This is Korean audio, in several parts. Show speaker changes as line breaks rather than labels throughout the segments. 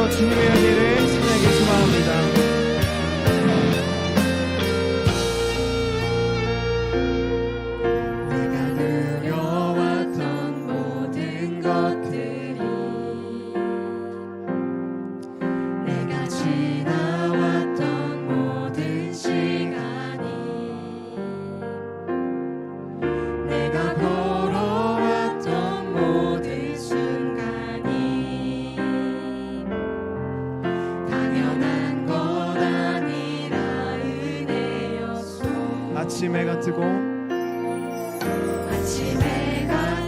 마음으로 주님의 은혜를 찬양하기 소망합니다. 아침 해가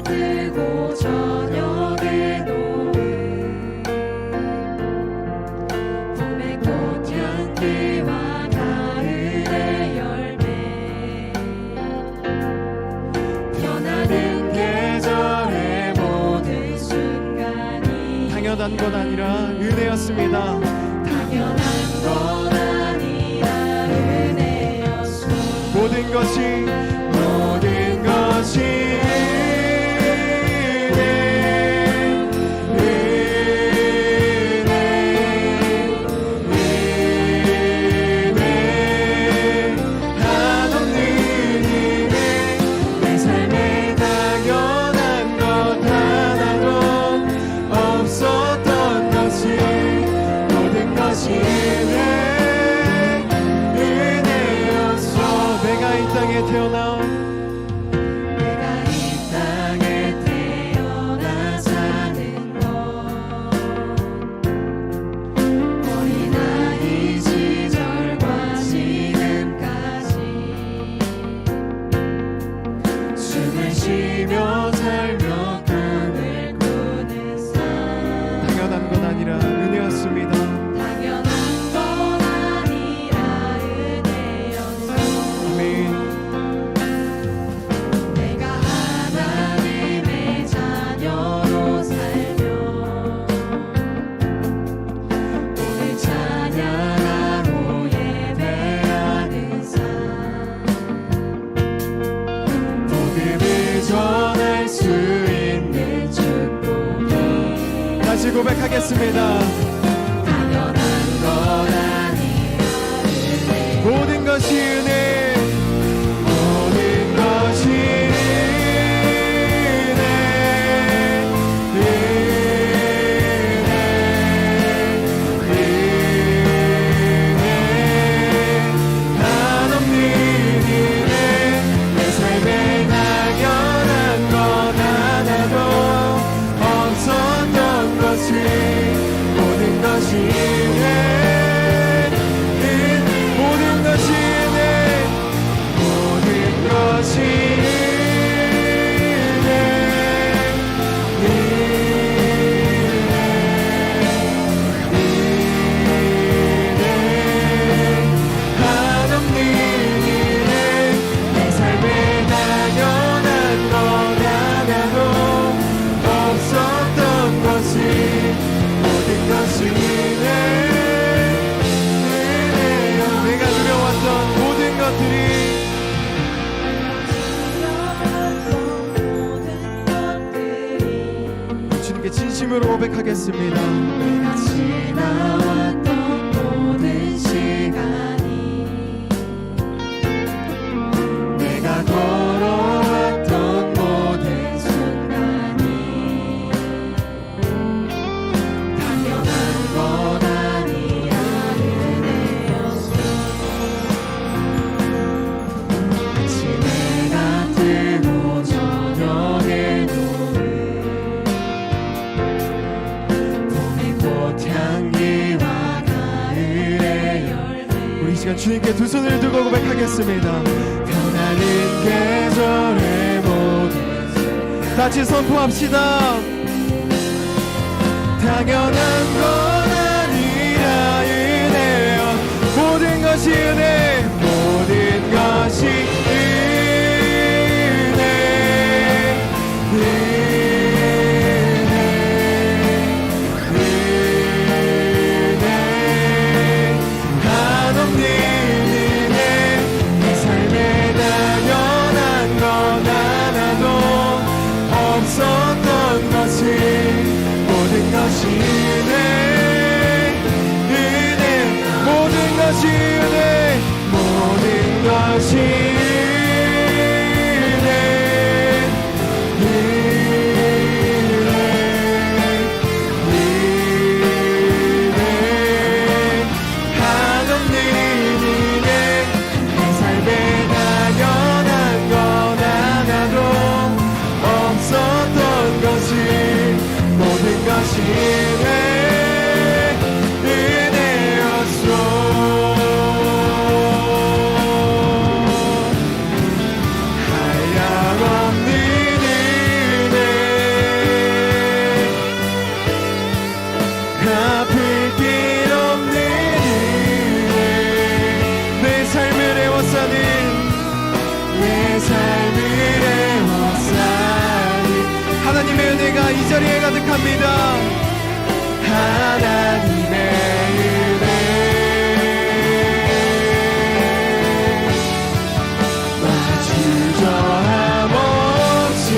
뜨고
저녁에 노을 봄의 꽃향기와 가을의 열매 변하는 계절의 모든 순간이
당연한 건 아니라 은혜였습니다.
당연한 건 아니라 은혜였소.
모든 것이 태어나
내가 이 땅에 태어나 사는 것 어린아이 시절과 지금까지 숨을 쉬며 살며 꿈을 꾸는 삶
당연한 건 아니라 은혜였습니다. 다시 고백하겠습니다.
당연한 건 아니라 은혜.
모든 것이 은혜, 모든 것이 진심으로 고백하겠습니다.
내가 지나왔던 모든 시간이 내가 걸어왔던 모든 순간이 당연한 건 아니라 은혜였소. 아침해가 뜨고 저녁에 노을 향기와 가을의 열매.
우리 시간 주님께 두 손을 들고 고백하겠습니다.
변하는 계절의 모든 순간
같이 선포합시다. 당연한 건 아니라 은혜여. 모든 것이 은혜, 모든 것이 모든 것이 은혜. 이 자리에 가득합니다. 하나님의 은혜 주저함 없이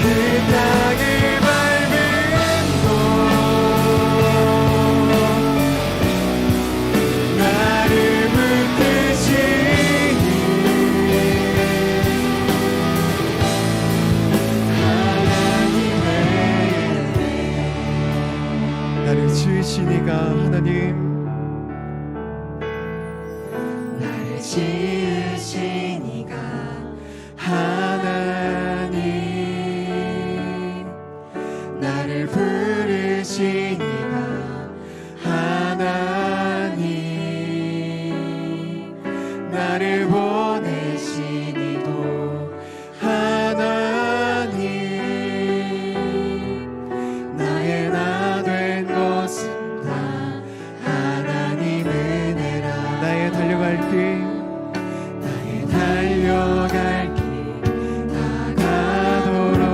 그 땅을 밟은 곳 나를 붙드시니 하나님의 은혜 나를 지으시니가 하나님
지으시니가
하나님
나를 부르시니가
하나님 나를
보내시니도
하나님
나의 나 된 것은 다 하나님 은혜라
나의 달려갈 길
달려갈 길 다가도록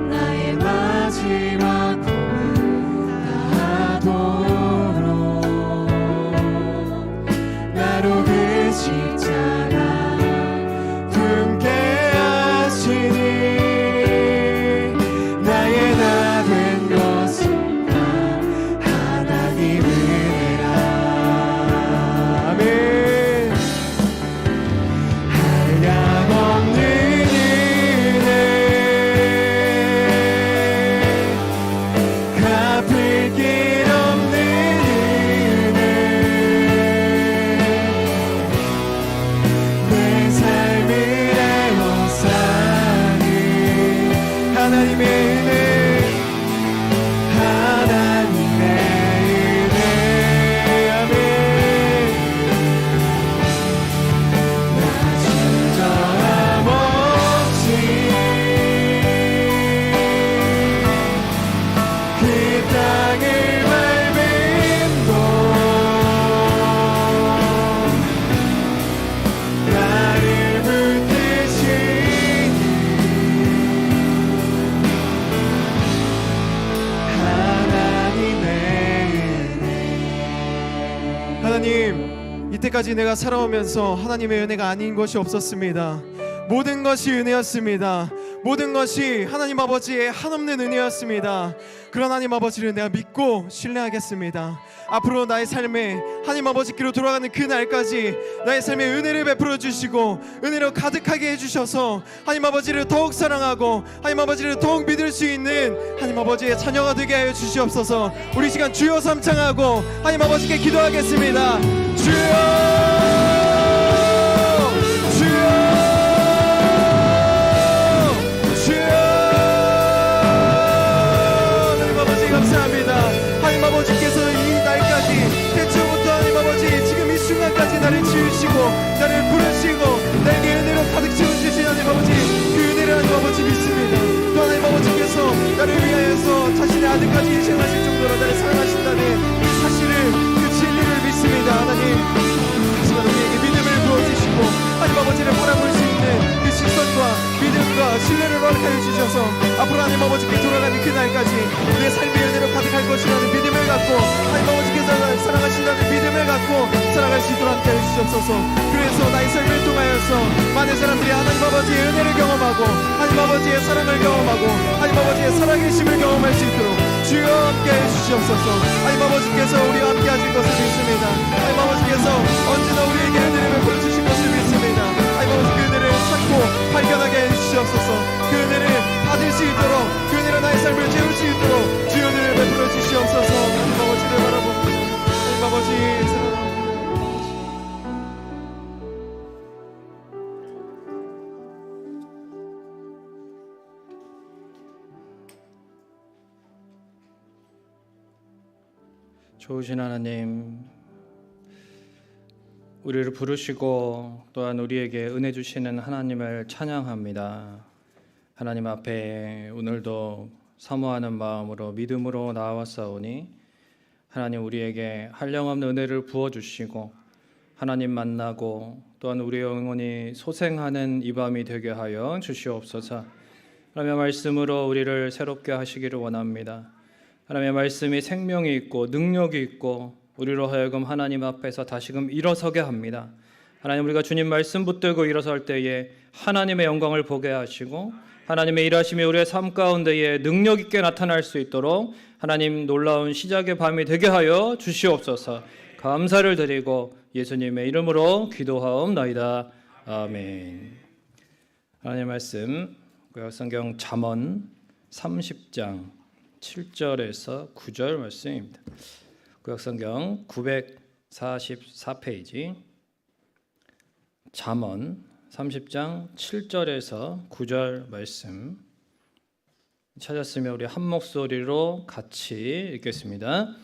나의 마지막 꿈을 다하도록 나로 그 십자가
품게 하시니 나의 나 된 것은
다 하나님 은혜라
아멘. 한량없는 은혜 갚을 길 없는 은혜 내 삶을 애워싸는 하나님의 은혜 하나님의 은혜 아멘. 주저함 없이 그 땅을 밟은 곳 나를 붙드시니 하나님의 은혜 하나님 이때까지 내가 살아오면서 하나님의 은혜가 아닌 것이 없었습니다. 모든 것이 은혜였습니다. 모든 것이 하나님 아버지의 한없는 은혜였습니다. 그런 하나님 아버지를 내가 믿고 신뢰하겠습니다. 앞으로 나의 삶에 하나님 아버지께로 돌아가는 그 날까지 나의 삶에 은혜를 베풀어 주시고 은혜로 가득하게 해주셔서 하나님 아버지를 더욱 사랑하고 하나님 아버지를 더욱 믿을 수 있는 하나님 아버지의 자녀가 되게 하여 주시옵소서. 우리 시간 주여 삼창하고 하나님 아버지께 기도하겠습니다. 주여 감사합니다. 하나님 아버지께서 이 날까지 태초부터 하나님 아버지 지금 이 순간까지 나를 지으시고 나를 부르시고 나에게 은혜로 가득 채워주신 하나님 아버지 그 은혜를 하나님 아버지 믿습니다. 또 하나님 아버지께서 나를 위하여서 자신의 아들까지 희생하실 정도로 나를 사랑하신다는 그 사실을 그 진리를 믿습니다. 하나님 하지만 우리에게 믿음을 부어주시고 하나님 아버지를 바라볼 수 있는 그 시선과 믿음과 신뢰를 허락하여 주셔서 앞으로 하나님 아버지께 돌아가는 그날까지 내 삶의 은혜로 가득할 것이라는 믿음을 갖고 하나님 아버지께서 사랑하신다는 믿음을 갖고 살아갈 수 있도록 함께 해주시옵소서. 그래서 나의 삶을 통하여서 많은 사람들이 하나님 아버지의 은혜를 경험하고 하나님 아버지의 사랑을 경험하고 하나님 아버지의 살아계심을 경험할 수 있도록 주여 함께 해주시옵소서. 하나님 아버지께서 우리와 함께 하실 것을 믿습니다. 하나님 아버지께서 언제나 우리에게 은혜를 베풀어 주실 것을 믿습니다. 하나님 아버지 그 은혜를 찾고 발견하게 해주시옵소서. 그 은혜를 받을 수 있도록 그 은혜로 나의 삶을 채울 수 있도록 주여 은혜를 베풀어 주시옵소서. 하나님 아버지를 바라봅니다. 하나님 아버지 사랑합니다.
좋으신 하나님, 우리를 부르시고 또한 우리에게 은혜 주시는 하나님을 찬양합니다. 하나님 앞에 오늘도 사모하는 마음으로 믿음으로 나아왔사오니 하나님 우리에게 한량없는 은혜를 부어주시고 하나님 만나고 또한 우리의 영혼이 소생하는 이 밤이 되게 하여 주시옵소서. 하나님의 말씀으로 우리를 새롭게 하시기를 원합니다. 하나님의 말씀이 생명이 있고 능력이 있고 우리로 하여금 하나님 앞에서 다시금 일어서게 합니다. 하나님, 우리가 주님 말씀 붙들고 일어설 때에 하나님의 영광을 보게 하시고 하나님의 일하심이 우리의 삶 가운데에 능력 있게 나타날 수 있도록 하나님 놀라운 시작의 밤이 되게 하여 주시옵소서. 감사를 드리고 예수님의 이름으로 기도하옵나이다. 아멘. 하나님의 말씀 구약성경 잠언 30장 7절에서 9절 말씀입니다. 구약성경 944페이지 잠언 30장 7절에서 9절 말씀 찾았으면 우리 한 목소리로 같이 읽겠습니다.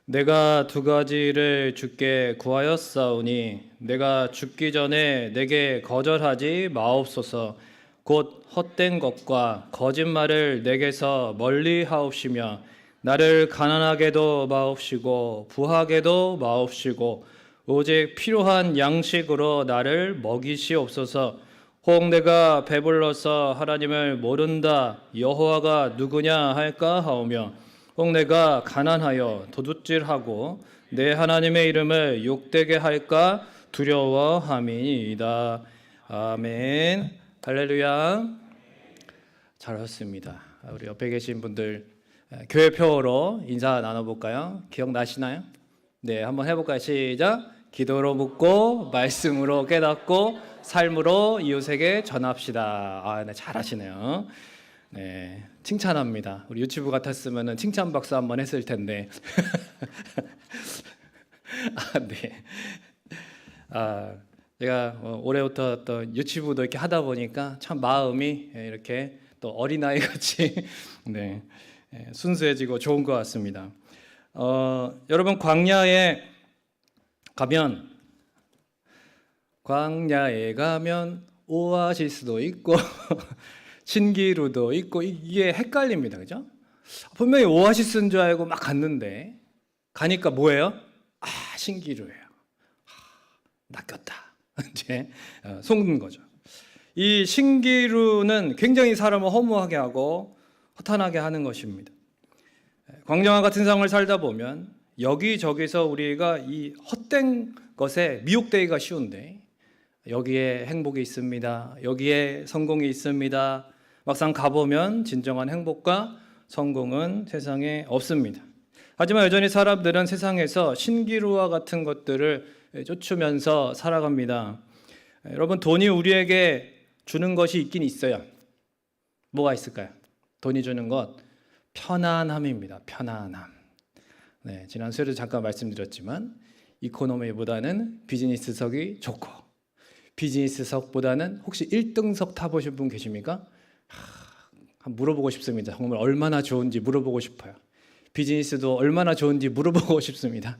내가 두 가지를 주께 구하였사오니 내가 죽기 전에 내게 거절하지 마옵소서. 곧 헛된 것과 거짓말을 내게서 멀리 하옵시며 나를 가난하게도 마옵시고 부하게도 마옵시고 오직 필요한 양식으로 나를 먹이시옵소서. 혹 내가 배불러서 하나님을 모른다 여호와가 누구냐 할까 하오며 혹 내가 가난하여 도둑질하고 내 하나님의 이름을 욕되게 할까 두려워함이니이다. 아멘. 할렐루야. 잘하셨습니다. 우리 옆에 계신 분들 교회표로 인사 나눠볼까요? 기억나시나요? 네, 한번 해볼까요? 시작. 기도로 묻고 말씀으로 깨닫고 삶으로 이웃에게 전합시다. 아, 네, 잘하시네요. 네, 칭찬합니다. 우리 유튜브 같았으면 칭찬 박수 한번 했을 텐데. 아, 네. 제가 올해부터 또 유튜브도 이렇게 하다 보니까 참 마음이 이렇게 또 어린아이 같이 네, 순수해지고 좋은 것 같습니다. 여러분 광야에 가면 오아시스도 있고 신기루도 있고 이게 헷갈립니다, 그죠? 분명히 오아시스인 줄 알고 막 갔는데 가니까 뭐예요? 아, 신기루예요. 낚였다. 이제 속는 거죠. 이 신기루는 굉장히 사람을 허무하게 하고 허탄하게 하는 것입니다. 광야와 같은 상황을 살다 보면 여기저기서 우리가 이 헛된 것에 미혹되기가 쉬운데 여기에 행복이 있습니다. 여기에 성공이 있습니다. 막상 가보면 진정한 행복과 성공은 세상에 없습니다. 하지만 여전히 사람들은 세상에서 신기루와 같은 것들을 쫓으면서 살아갑니다. 여러분, 돈이 우리에게 주는 것이 있긴 있어요. 뭐가 있을까요? 돈이 주는 것, 편안함입니다. 편안함. 네, 지난 수요일에 잠깐 말씀드렸지만 이코노미보다는 비즈니스석이 좋고 비즈니스석보다는 혹시 1등석 타보신 분 계십니까? 한번 물어보고 싶습니다. 정말 얼마나 좋은지 물어보고 싶어요. 비즈니스도 얼마나 좋은지 물어보고 싶습니다.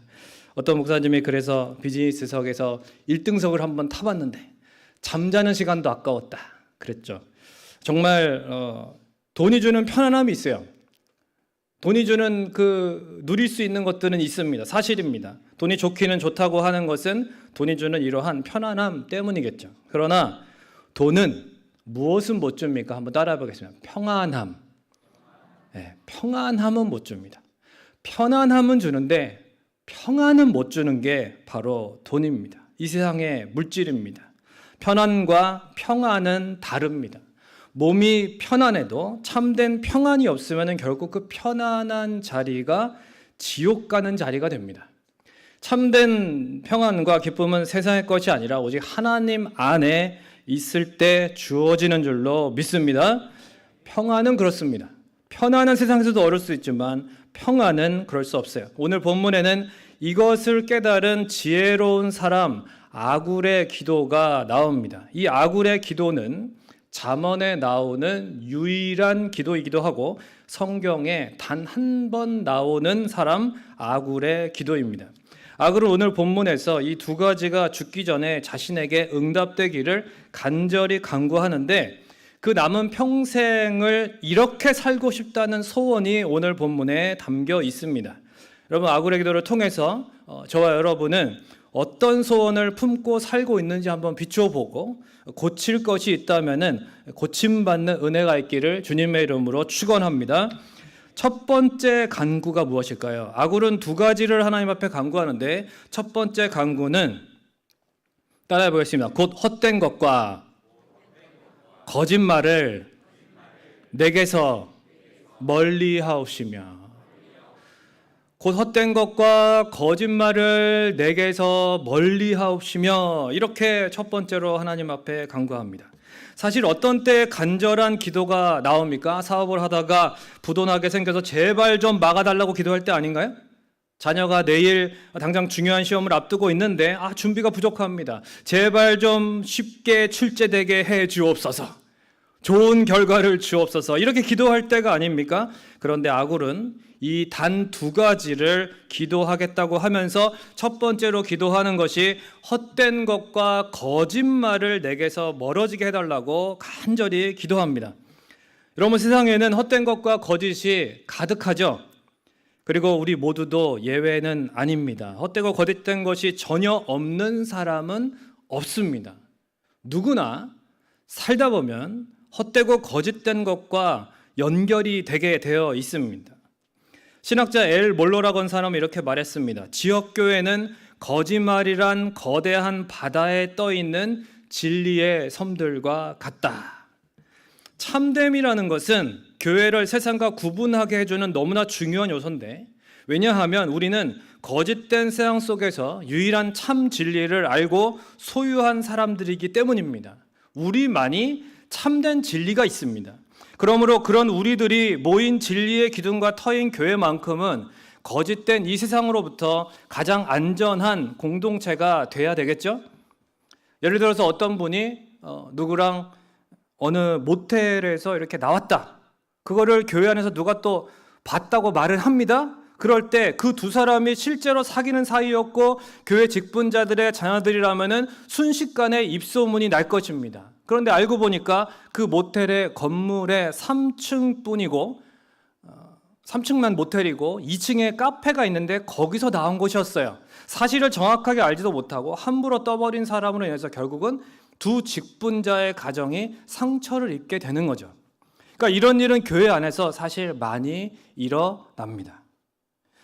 어떤 목사님이 그래서 비즈니스석에서 1등석을 한번 타봤는데 잠자는 시간도 아까웠다 그랬죠. 정말 돈이 주는 편안함이 있어요. 돈이 주는 누릴 수 있는 것들은 있습니다. 사실입니다. 돈이 좋기는 좋다고 하는 것은 돈이 주는 이러한 편안함 때문이겠죠. 그러나 돈은 무엇은 못 줍니까? 한번 따라해 보겠습니다. 평안함. 네, 평안함은 못 줍니다. 편안함은 주는데 평안은 못 주는 게 바로 돈입니다. 이 세상의 물질입니다. 편안과 평안은 다릅니다. 몸이 편안해도 참된 평안이 없으면 결국 그 편안한 자리가 지옥 가는 자리가 됩니다. 참된 평안과 기쁨은 세상의 것이 아니라 오직 하나님 안에 있을 때 주어지는 줄로 믿습니다. 평안은 그렇습니다. 편안한 세상에서도 어려울 수 있지만 평안은 그럴 수 없어요. 오늘 본문에는 이것을 깨달은 지혜로운 사람 아굴의 기도가 나옵니다. 이 아굴의 기도는 잠언에 나오는 유일한 기도이기도 하고 성경에 단 한 번 나오는 사람 아굴의 기도입니다. 아굴은 오늘 본문에서 이 두 가지가 죽기 전에 자신에게 응답되기를 간절히 간구하는데 그 남은 평생을 이렇게 살고 싶다는 소원이 오늘 본문에 담겨 있습니다. 여러분, 아굴의 기도를 통해서 저와 여러분은 어떤 소원을 품고 살고 있는지 한번 비춰보고 고칠 것이 있다면은 고침받는 은혜가 있기를 주님의 이름으로 축원합니다. 첫 번째 간구가 무엇일까요? 아굴은 두 가지를 하나님 앞에 간구하는데 첫 번째 간구는 따라해 보겠습니다. 곧 헛된 것과 거짓말을 내게서 멀리 하옵시며. 곧 헛된 것과 거짓말을 내게서 멀리 하옵시며. 이렇게 첫 번째로 하나님 앞에 간구합니다. 사실 어떤 때 간절한 기도가 나옵니까? 사업을 하다가 부도나게 생겨서 제발 좀 막아달라고 기도할 때 아닌가요? 자녀가 내일 당장 중요한 시험을 앞두고 있는데 준비가 부족합니다. 제발 좀 쉽게 출제되게 해 주옵소서. 좋은 결과를 주옵소서. 이렇게 기도할 때가 아닙니까? 그런데 아굴은 이 단 두 가지를 기도하겠다고 하면서 첫 번째로 기도하는 것이 헛된 것과 거짓말을 내게서 멀어지게 해달라고 간절히 기도합니다. 여러분, 세상에는 헛된 것과 거짓이 가득하죠. 그리고 우리 모두도 예외는 아닙니다. 헛되고 거짓된 것이 전혀 없는 사람은 없습니다. 누구나 살다 보면 헛되고 거짓된 것과 연결이 되게 되어 있습니다. 신학자 엘 몰로라고 하는 사람은 이렇게 말했습니다. 지역교회는 거짓말이란 거대한 바다에 떠있는 진리의 섬들과 같다. 참됨이라는 것은 교회를 세상과 구분하게 해주는 너무나 중요한 요소인데, 왜냐하면 우리는 거짓된 세상 속에서 유일한 참 진리를 알고 소유한 사람들이기 때문입니다. 우리만이 참된 진리가 있습니다. 그러므로 그런 우리들이 모인 진리의 기둥과 터인 교회만큼은 거짓된 이 세상으로부터 가장 안전한 공동체가 돼야 되겠죠? 예를 들어서 어떤 분이 누구랑 어느 모텔에서 이렇게 나왔다. 그거를 교회 안에서 누가 또 봤다고 말을 합니다. 그럴 때 그 두 사람이 실제로 사귀는 사이였고 교회 직분자들의 자녀들이라면은 순식간에 입소문이 날 것입니다. 그런데 알고 보니까 그 모텔의 건물의 3층뿐이고 3층만 모텔이고 2층에 카페가 있는데 거기서 나온 것이었어요. 사실을 정확하게 알지도 못하고 함부로 떠버린 사람으로 인해서 결국은 두 직분자의 가정이 상처를 입게 되는 거죠. 그러니까 이런 일은 교회 안에서 사실 많이 일어납니다.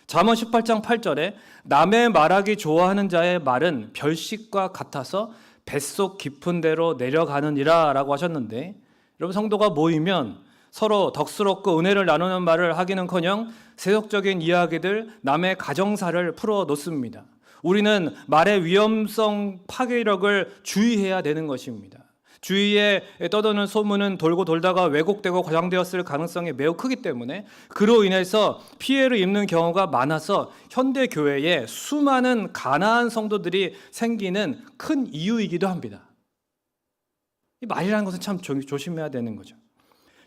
잠언 18장 8절에 남의 말하기 좋아하는 자의 말은 별식과 같아서 뱃속 깊은 데로 내려가느니라 라고 하셨는데, 여러분, 성도가 모이면 서로 덕스럽고 은혜를 나누는 말을 하기는커녕 세속적인 이야기들, 남의 가정사를 풀어놓습니다. 우리는 말의 위험성 파괴력을 주의해야 되는 것입니다. 주위에 떠도는 소문은 돌고 돌다가 왜곡되고 과장되었을 가능성이 매우 크기 때문에 그로 인해서 피해를 입는 경우가 많아서 현대 교회에 수많은 가난한 성도들이 생기는 큰 이유이기도 합니다. 이 말이라는 것은 참 조심해야 되는 거죠.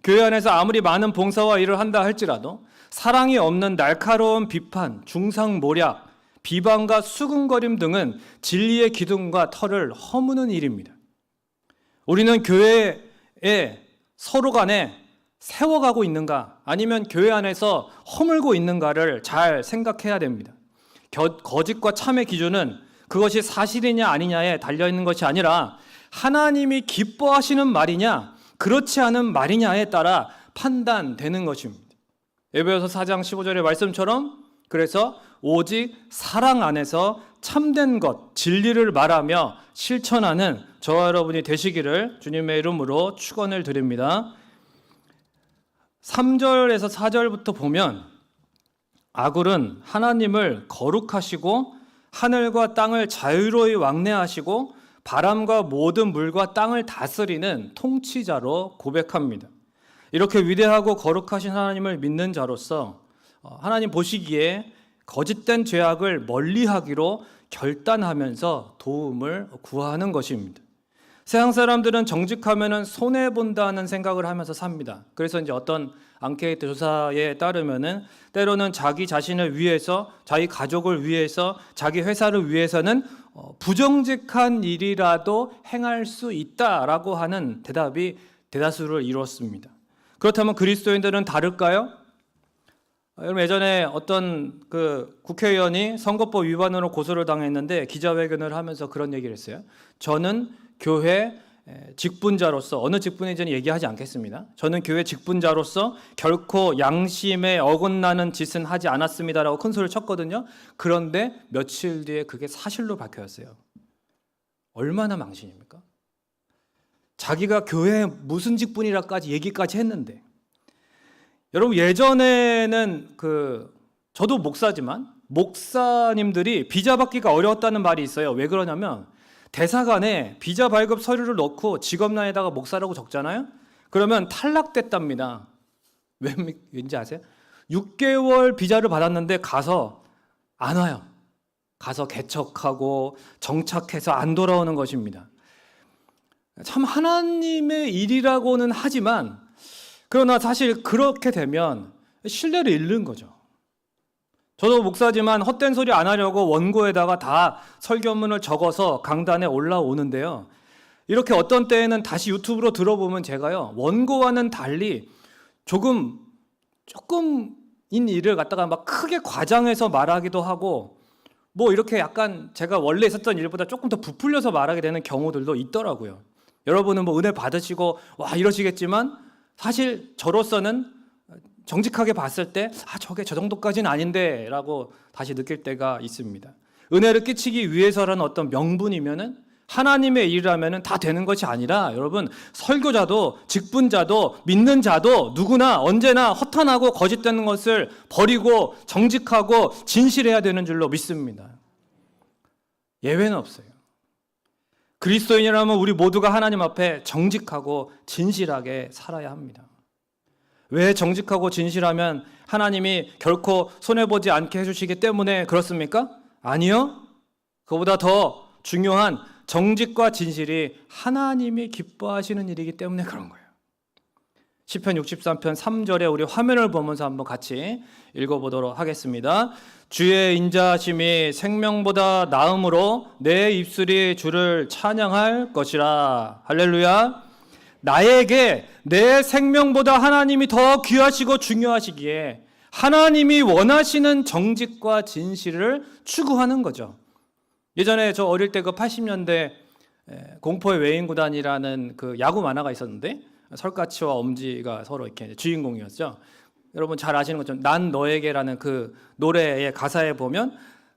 교회 안에서 아무리 많은 봉사와 일을 한다 할지라도 사랑이 없는 날카로운 비판, 중상모략, 비방과 수군거림 등은 진리의 기둥과 터를 허무는 일입니다. 우리는 교회에 서로 간에 세워가고 있는가, 아니면 교회 안에서 허물고 있는가를 잘 생각해야 됩니다. 거짓과 참의 기준은 그것이 사실이냐 아니냐에 달려있는 것이 아니라 하나님이 기뻐하시는 말이냐 그렇지 않은 말이냐에 따라 판단되는 것입니다. 에베소서 4장 15절의 말씀처럼 그래서 오직 사랑 안에서 참된 것, 진리를 말하며 실천하는 저와 여러분이 되시기를 주님의 이름으로 축원을 드립니다. 3절에서 4절부터 보면 아굴은 하나님을 거룩하시고 하늘과 땅을 자유로이 왕래하시고 바람과 모든 물과 땅을 다스리는 통치자로 고백합니다. 이렇게 위대하고 거룩하신 하나님을 믿는 자로서 하나님 보시기에 거짓된 죄악을 멀리하기로 결단하면서 도움을 구하는 것입니다. 세상 사람들은 정직하면은 손해 본다는 생각을 하면서 삽니다. 그래서 이제 어떤 앙케이트 조사에 따르면은 때로는 자기 자신을 위해서, 자기 가족을 위해서, 자기 회사를 위해서는 부정직한 일이라도 행할 수 있다라고 하는 대답이 대다수를 이뤘습니다. 그렇다면 그리스도인들은 다를까요? 여러분 예전에 어떤 그 국회의원이 선거법 위반으로 고소를 당했는데 기자회견을 하면서 그런 얘기를 했어요. 저는 교회 직분자로서, 어느 직분인지는 얘기하지 않겠습니다. 저는 교회 직분자로서 결코 양심에 어긋나는 짓은 하지 않았습니다라고 큰 소리를 쳤거든요. 그런데 며칠 뒤에 그게 사실로 밝혀졌어요. 얼마나 망신입니까? 자기가 교회에 무슨 직분이라까지 얘기까지 했는데, 여러분 예전에는 저도 목사지만 목사님들이 비자 받기가 어려웠다는 말이 있어요. 왜 그러냐면 대사관에 비자 발급 서류를 넣고 직업란에다가 목사라고 적잖아요. 그러면 탈락됐답니다. 왠지 아세요? 6개월 비자를 받았는데 가서 안 와요. 가서 개척하고 정착해서 안 돌아오는 것입니다. 참 하나님의 일이라고는 하지만, 그러나 사실 그렇게 되면 신뢰를 잃는 거죠. 저도 목사지만 헛된 소리 안 하려고 원고에다가 다 설교문을 적어서 강단에 올라오는데요. 이렇게 어떤 때에는 다시 유튜브로 들어보면 제가요, 원고와는 달리 조금인 일을 갖다가 막 크게 과장해서 말하기도 하고, 뭐 이렇게 약간 제가 원래 있었던 일보다 조금 더 부풀려서 말하게 되는 경우들도 있더라고요. 여러분은 뭐 은혜 받으시고 와 이러시겠지만, 사실 저로서는 정직하게 봤을 때 저게 저 정도까지는 아닌데 라고 다시 느낄 때가 있습니다. 은혜를 끼치기 위해서라는 어떤 명분이면은, 하나님의 일이라면은 다 되는 것이 아니라, 여러분 설교자도 직분자도 믿는 자도 누구나 언제나 허탄하고 거짓되는 것을 버리고 정직하고 진실해야 되는 줄로 믿습니다. 예외는 없어요. 그리스도인이라면 우리 모두가 하나님 앞에 정직하고 진실하게 살아야 합니다. 왜 정직하고 진실하면 하나님이 결코 손해보지 않게 해주시기 때문에 그렇습니까? 아니요. 그보다 더 중요한 정직과 진실이 하나님이 기뻐하시는 일이기 때문에 그런 거예요. 시편 63편 3절에 우리 화면을 보면서 한번 같이 읽어보도록 하겠습니다. 주의 인자하심이 생명보다 나음으로 내 입술이 주를 찬양할 것이라. 할렐루야. 나에게 내 생명보다 하나님이 더 귀하시고 중요하시기에 하나님이 원하시는 정직과 진실을 추구하는 거죠. 예전에 저 어릴 때 그 80년대 공포의 외인구단이라는 그 야구 만화가 있었는데, 설가치와 엄지가 서로 이렇게 주인공이었죠. 여러분 잘 아시는 것처럼 난 너에게라는 그 노래의 가사에 보면,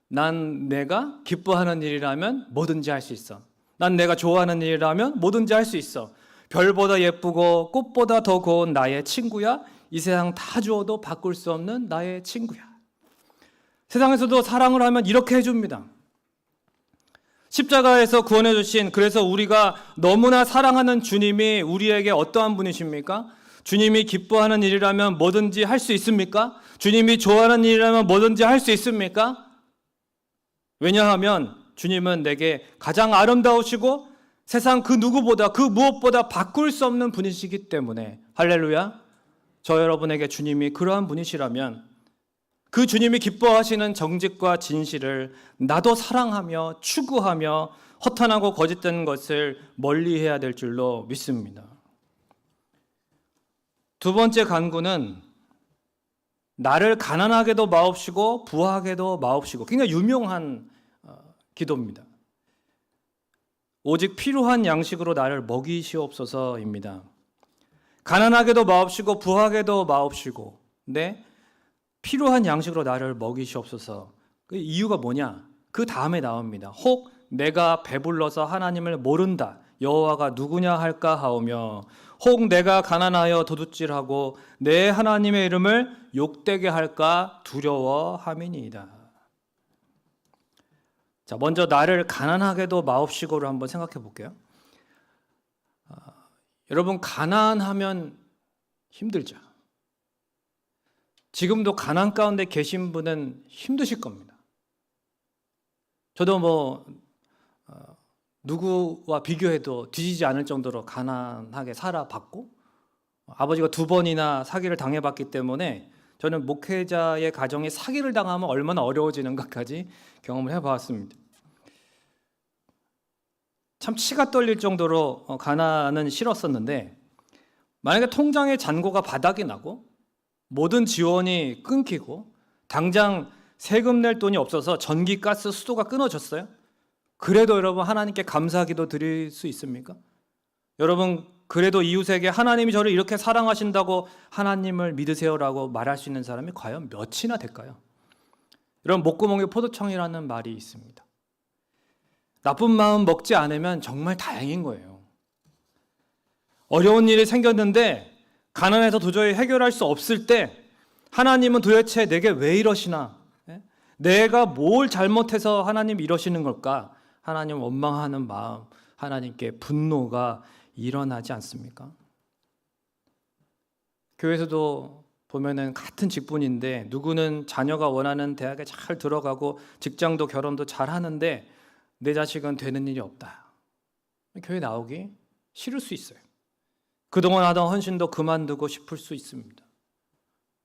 난 내가 기뻐하는 일이라면 뭐든지 할 수 있어. 난 내가 좋아하는 일이라면 뭐든지 할 수 있어. 별보다 예쁘고 꽃보다 더 고운 나의 친구야. 이 세상 다 주어도 바꿀 수 없는 나의 친구야. 세상에서도 사랑을 하면 이렇게 해줍니다. 십자가에서 구원해 주신, 그래서 우리가 너무나 사랑하는 주님이 우리에게 어떠한 분이십니까? 주님이 기뻐하는 일이라면 뭐든지 할 수 있습니까? 주님이 좋아하는 일이라면 뭐든지 할 수 있습니까? 왜냐하면 주님은 내게 가장 아름다우시고 세상 그 누구보다, 그 무엇보다 바꿀 수 없는 분이시기 때문에. 할렐루야. 저 여러분에게 주님이 그러한 분이시라면 그 주님이 기뻐하시는 정직과 진실을 나도 사랑하며 추구하며 허탄하고 거짓된 것을 멀리해야 될 줄로 믿습니다. 두 번째 간구는 나를 가난하게도 마옵시고 부하게도 마옵시고, 굉장히 유명한 기도입니다. 오직 필요한 양식으로 나를 먹이시옵소서입니다. 가난하게도 마옵시고 부하게도 마옵시고, 네, 필요한 양식으로 나를 먹이시옵소서. 그 이유가 뭐냐? 그 다음에 나옵니다. 혹 내가 배불러서 하나님을 모른다. 여호와가 누구냐 할까 하오며, 혹 내가 가난하여 도둑질하고 내 하나님의 이름을 욕되게 할까 두려워함이니이다. 자, 먼저 나를 가난하게도 마옵시고를 한번 생각해 볼게요. 여러분 가난하면 힘들죠. 지금도 가난 가운데 계신 분은 힘드실 겁니다. 저도 누구와 비교해도 뒤지지 않을 정도로 가난하게 살아봤고, 아버지가 2번이나 사기를 당해봤기 때문에 저는 목회자의 가정이 사기를 당하면 얼마나 어려워지는 것까지 경험을 해봤습니다. 참 치가 떨릴 정도로 가난은 싫었었는데, 만약에 통장의 잔고가 바닥이 나고 모든 지원이 끊기고 당장 세금 낼 돈이 없어서 전기, 가스, 수도가 끊어졌어요. 그래도 여러분 하나님께 감사기도 드릴 수 있습니까? 여러분 그래도 이웃에게 하나님이 저를 이렇게 사랑하신다고 하나님을 믿으세요라고 말할 수 있는 사람이 과연 몇이나 될까요? 여러분 목구멍에 포도청이라는 말이 있습니다. 나쁜 마음 먹지 않으면 정말 다행인 거예요. 어려운 일이 생겼는데 가난해서 도저히 해결할 수 없을 때 하나님은 도대체 내게 왜 이러시나? 내가 뭘 잘못해서 하나님 이러시는 걸까? 하나님 원망하는 마음, 하나님께 분노가 일어나지 않습니까? 교회에서도 보면은 같은 직분인데 누구는 자녀가 원하는 대학에 잘 들어가고 직장도 결혼도 잘 하는데 내 자식은 되는 일이 없다. 교회 나오기 싫을 수 있어요. 그동안 하던 헌신도 그만두고 싶을 수 있습니다.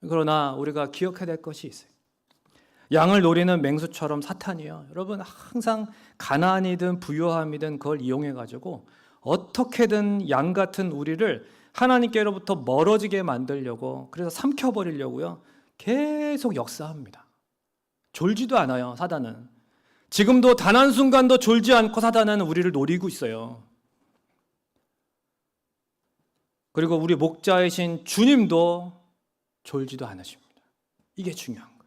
그러나 우리가 기억해야 될 것이 있어요. 양을 노리는 맹수처럼 사탄이요. 여러분 항상 가난이든 부요함이든 그걸 이용해가지고 어떻게든 양 같은 우리를 하나님께로부터 멀어지게 만들려고 그래서 삼켜버리려고요. 계속 역사합니다. 졸지도 않아요. 사단은. 지금도 단 한순간도 졸지 않고 사단은 우리를 노리고 있어요. 그리고 우리 목자이신 주님도 졸지도 않으십니다. 이게 중요한 거예요.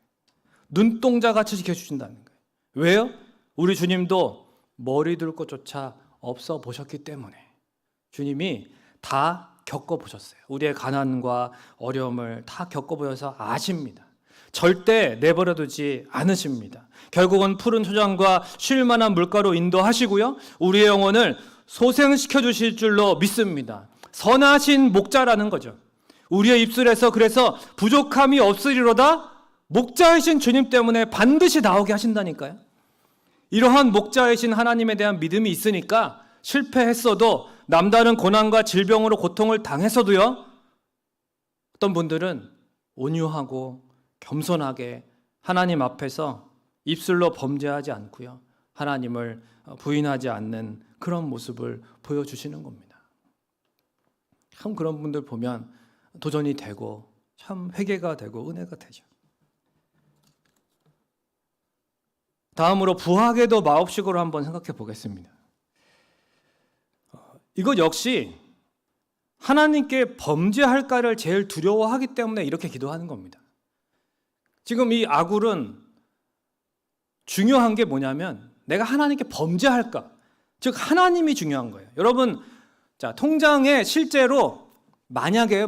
눈동자같이 지켜주신다는 거예요. 왜요? 우리 주님도 머리 둘 곳조차 없어 보셨기 때문에 주님이 다 겪어보셨어요. 우리의 가난과 어려움을 다 겪어보셔서 아십니다. 절대 내버려두지 않으십니다. 결국은 푸른 초장과 쉴 만한 물가로 인도하시고요. 우리의 영혼을 소생시켜 주실 줄로 믿습니다. 선하신 목자라는 거죠. 우리의 입술에서 그래서 부족함이 없으리로다 목자이신 주님 때문에 반드시 나오게 하신다니까요. 이러한 목자이신 하나님에 대한 믿음이 있으니까 실패했어도 남다른 고난과 질병으로 고통을 당했어도요. 어떤 분들은 온유하고 겸손하게 하나님 앞에서 입술로 범죄하지 않고요. 하나님을 부인하지 않는 그런 모습을 보여주시는 겁니다. 참 그런 분들 보면 도전이 되고 참 회개가 되고 은혜가 되죠. 다음으로 부하게도 마옵식으로 한번 생각해 보겠습니다. 이것 역시 하나님께 범죄할까를 제일 두려워하기 때문에 이렇게 기도하는 겁니다. 지금 이 아굴은 중요한 게 뭐냐면 내가 하나님께 범죄할까, 즉 하나님이 중요한 거예요. 여러분, 자 통장에 실제로 만약에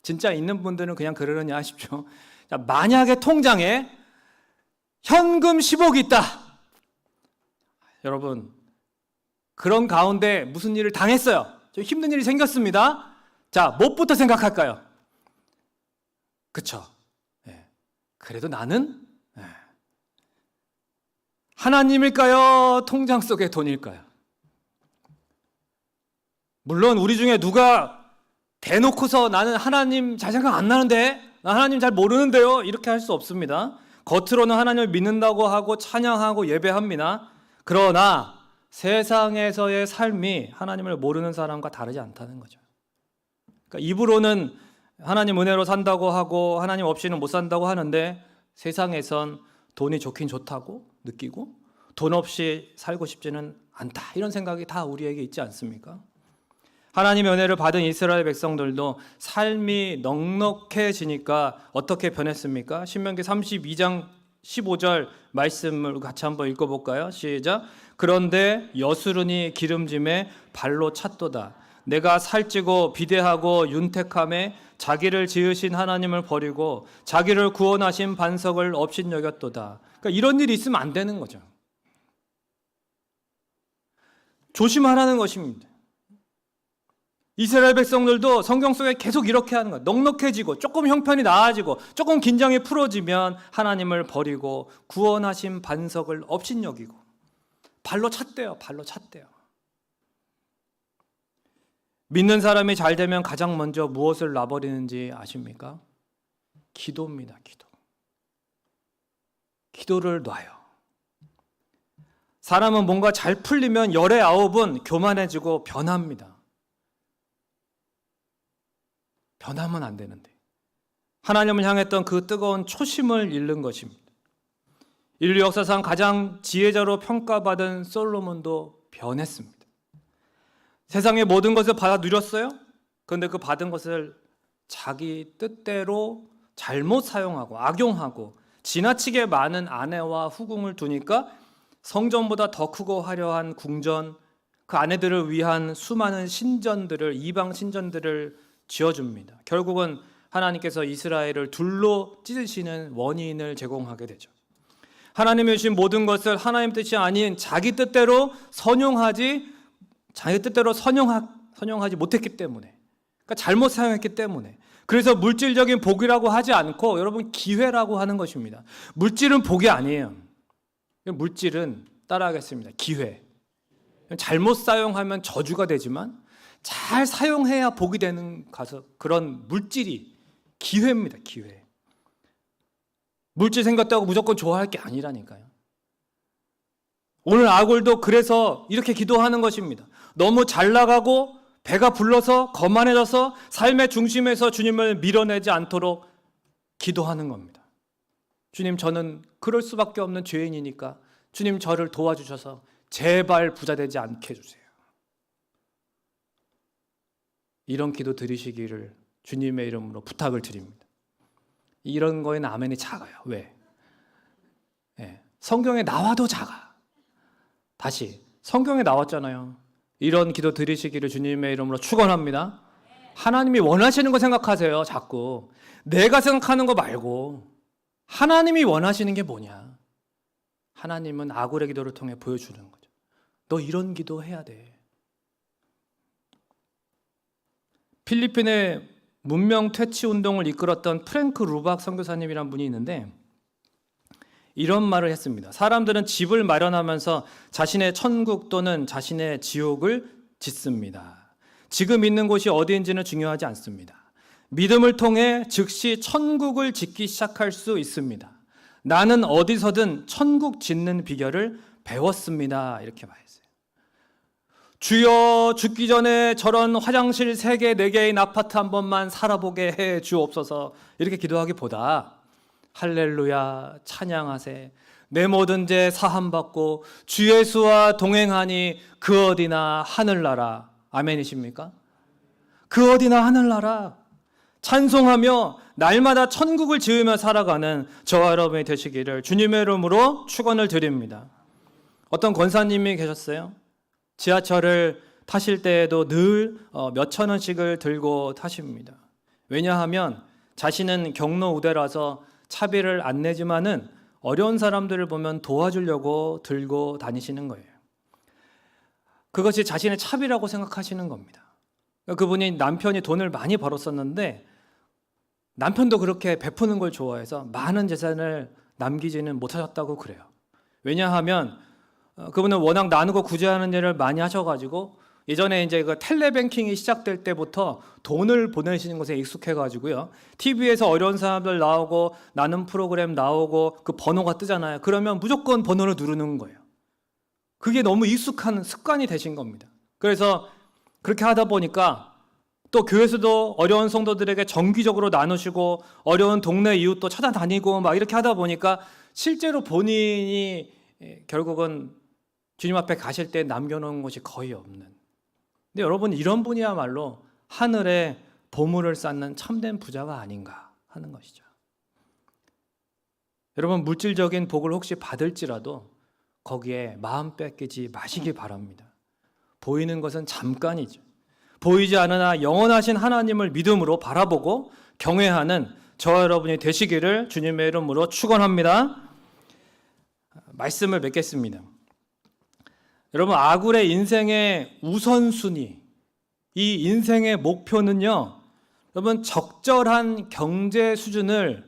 진짜 있는 분들은 그냥 그러려니 하십시오. 자, 만약에 통장에 현금 10억이 있다. 여러분, 그런 가운데 무슨 일을 당했어요. 좀 힘든 일이 생겼습니다. 자, 무엇부터 생각할까요? 그쵸? 그래도 나는 하나님일까요? 통장 속의 돈일까요? 물론 우리 중에 누가 대놓고서 나는 하나님 잘 생각 안 나는데, 나 하나님 잘 모르는데요, 이렇게 할 수 없습니다. 겉으로는 하나님을 믿는다고 하고 찬양하고 예배합니다. 그러나 세상에서의 삶이 하나님을 모르는 사람과 다르지 않다는 거죠. 그러니까 입으로는 하나님 은혜로 산다고 하고 하나님 없이는 못 산다고 하는데 세상에선 돈이 좋긴 좋다고 느끼고 돈 없이 살고 싶지는 않다, 이런 생각이 다 우리에게 있지 않습니까? 하나님의 은혜를 받은 이스라엘 백성들도 삶이 넉넉해지니까 어떻게 변했습니까? 신명기 32장 15절 말씀을 같이 한번 읽어볼까요? 시작. 그런데 여수르니 기름짐에 발로 찼도다. 내가 살찌고 비대하고 윤택함에 자기를 지으신 하나님을 버리고 자기를 구원하신 반석을 업신여겼도다. 그러니까 이런 일이 있으면 안 되는 거죠. 조심하라는 것입니다. 이스라엘 백성들도 성경 속에 계속 이렇게 하는 거예요. 넉넉해지고 조금 형편이 나아지고 조금 긴장이 풀어지면 하나님을 버리고 구원하신 반석을 업신여기고 발로 찼대요. 발로 찼대요. 믿는 사람이 잘 되면 가장 먼저 무엇을 놔버리는지 아십니까? 기도입니다. 기도. 기도를 놔요. 사람은 뭔가 잘 풀리면 열의 아홉은 교만해지고 변합니다. 변하면 안 되는데 하나님을 향했던 그 뜨거운 초심을 잃는 것입니다. 인류 역사상 가장 지혜자로 평가받은 솔로몬도 변했습니다. 세상의 모든 것을 받아 누렸어요. 그런데 그 받은 것을 자기 뜻대로 잘못 사용하고 악용하고 지나치게 많은 아내와 후궁을 두니까 성전보다 더 크고 화려한 궁전, 그 아내들을 위한 수많은 신전들을, 이방 신전들을 지어줍니다. 결국은 하나님께서 이스라엘을 둘로 찢으시는 원인을 제공하게 되죠. 하나님이 주신 모든 것을 하나님 뜻이 아닌 자기 뜻대로 선용하지 못했기 때문에, 그러니까 잘못 사용했기 때문에, 그래서 물질적인 복이라고 하지 않고 여러분 기회라고 하는 것입니다. 물질은 복이 아니에요. 물질은 따라하겠습니다. 기회. 잘못 사용하면 저주가 되지만 잘 사용해야 복이 되는 그런 물질이 기회입니다. 기회. 물질 생겼다고 무조건 좋아할 게 아니라니까요. 오늘 아굴도 그래서 이렇게 기도하는 것입니다. 너무 잘 나가고 배가 불러서 거만해져서 삶의 중심에서 주님을 밀어내지 않도록 기도하는 겁니다. 주님, 저는 그럴 수밖에 없는 죄인이니까 주님 저를 도와주셔서 제발 부자 되지 않게 해주세요. 이런 기도 드리시기를 주님의 이름으로 부탁을 드립니다. 이런 거에는 아멘이 작아요. 왜? 성경에 나와도 작아. 다시 성경에 나왔잖아요. 이런 기도 드리시기를 주님의 이름으로 축원합니다. 하나님이 원하시는 거 생각하세요. 자꾸 내가 생각하는 거 말고 하나님이 원하시는 게 뭐냐. 하나님은 아굴의 기도를 통해 보여주는 거죠. 너 이런 기도 해야 돼. 필리핀의 문명 퇴치 운동을 이끌었던 프랭크 루박 선교사님이란 분이 있는데 이런 말을 했습니다. 사람들은 집을 마련하면서 자신의 천국 또는 자신의 지옥을 짓습니다. 지금 있는 곳이 어디인지는 중요하지 않습니다. 믿음을 통해 즉시 천국을 짓기 시작할 수 있습니다. 나는 어디서든 천국 짓는 비결을 배웠습니다. 이렇게 말했어요. 주여, 죽기 전에 저런 화장실 3개, 4개인 아파트 한 번만 살아보게 해 주옵소서. 이렇게 기도하기보다 할렐루야, 찬양하세. 내 모든 죄 사함받고 주 예수와 동행하니 그 어디나 하늘나라. 아멘이십니까? 그 어디나 하늘나라. 찬송하며 날마다 천국을 지으며 살아가는 저와 여러분이 되시기를 주님의 이름으로 축원을 드립니다. 어떤 권사님이 계셨어요. 지하철을 타실 때에도 늘 몇천 원씩을 들고 타십니다. 왜냐하면 자신은 경로 우대라서 차비를 안 내지만은 어려운 사람들을 보면 도와주려고 들고 다니시는 거예요. 그것이 자신의 차비라고 생각하시는 겁니다. 그분이 남편이 돈을 많이 벌었었는데 남편도 그렇게 베푸는 걸 좋아해서 많은 재산을 남기지는 못하셨다고 그래요. 왜냐하면 그분은 워낙 나누고 구제하는 일을 많이 하셔가지고 예전에 이제 그 텔레뱅킹이 시작될 때부터 돈을 보내시는 것에 익숙해가지고요. TV에서 어려운 사람들 나오고 나눔 프로그램 나오고 그 번호가 뜨잖아요. 그러면 무조건 번호를 누르는 거예요. 그게 너무 익숙한 습관이 되신 겁니다. 그래서 그렇게 하다 보니까 또 교회에서도 어려운 성도들에게 정기적으로 나누시고 어려운 동네 이웃도 찾아다니고 막 이렇게 하다 보니까 실제로 본인이 결국은 주님 앞에 가실 때 남겨놓은 것이 거의 없는. 근데 여러분 이런 분이야말로 하늘에 보물을 쌓는 참된 부자가 아닌가 하는 것이죠. 여러분 물질적인 복을 혹시 받을지라도 거기에 마음 뺏기지 마시기 바랍니다. 보이는 것은 잠깐이죠. 보이지 않으나 영원하신 하나님을 믿음으로 바라보고 경외하는 저와 여러분이 되시기를 주님의 이름으로 축원합니다. 말씀을 맺겠습니다. 여러분 아굴의 인생의 우선순위, 이 인생의 목표는요, 여러분 적절한 경제 수준을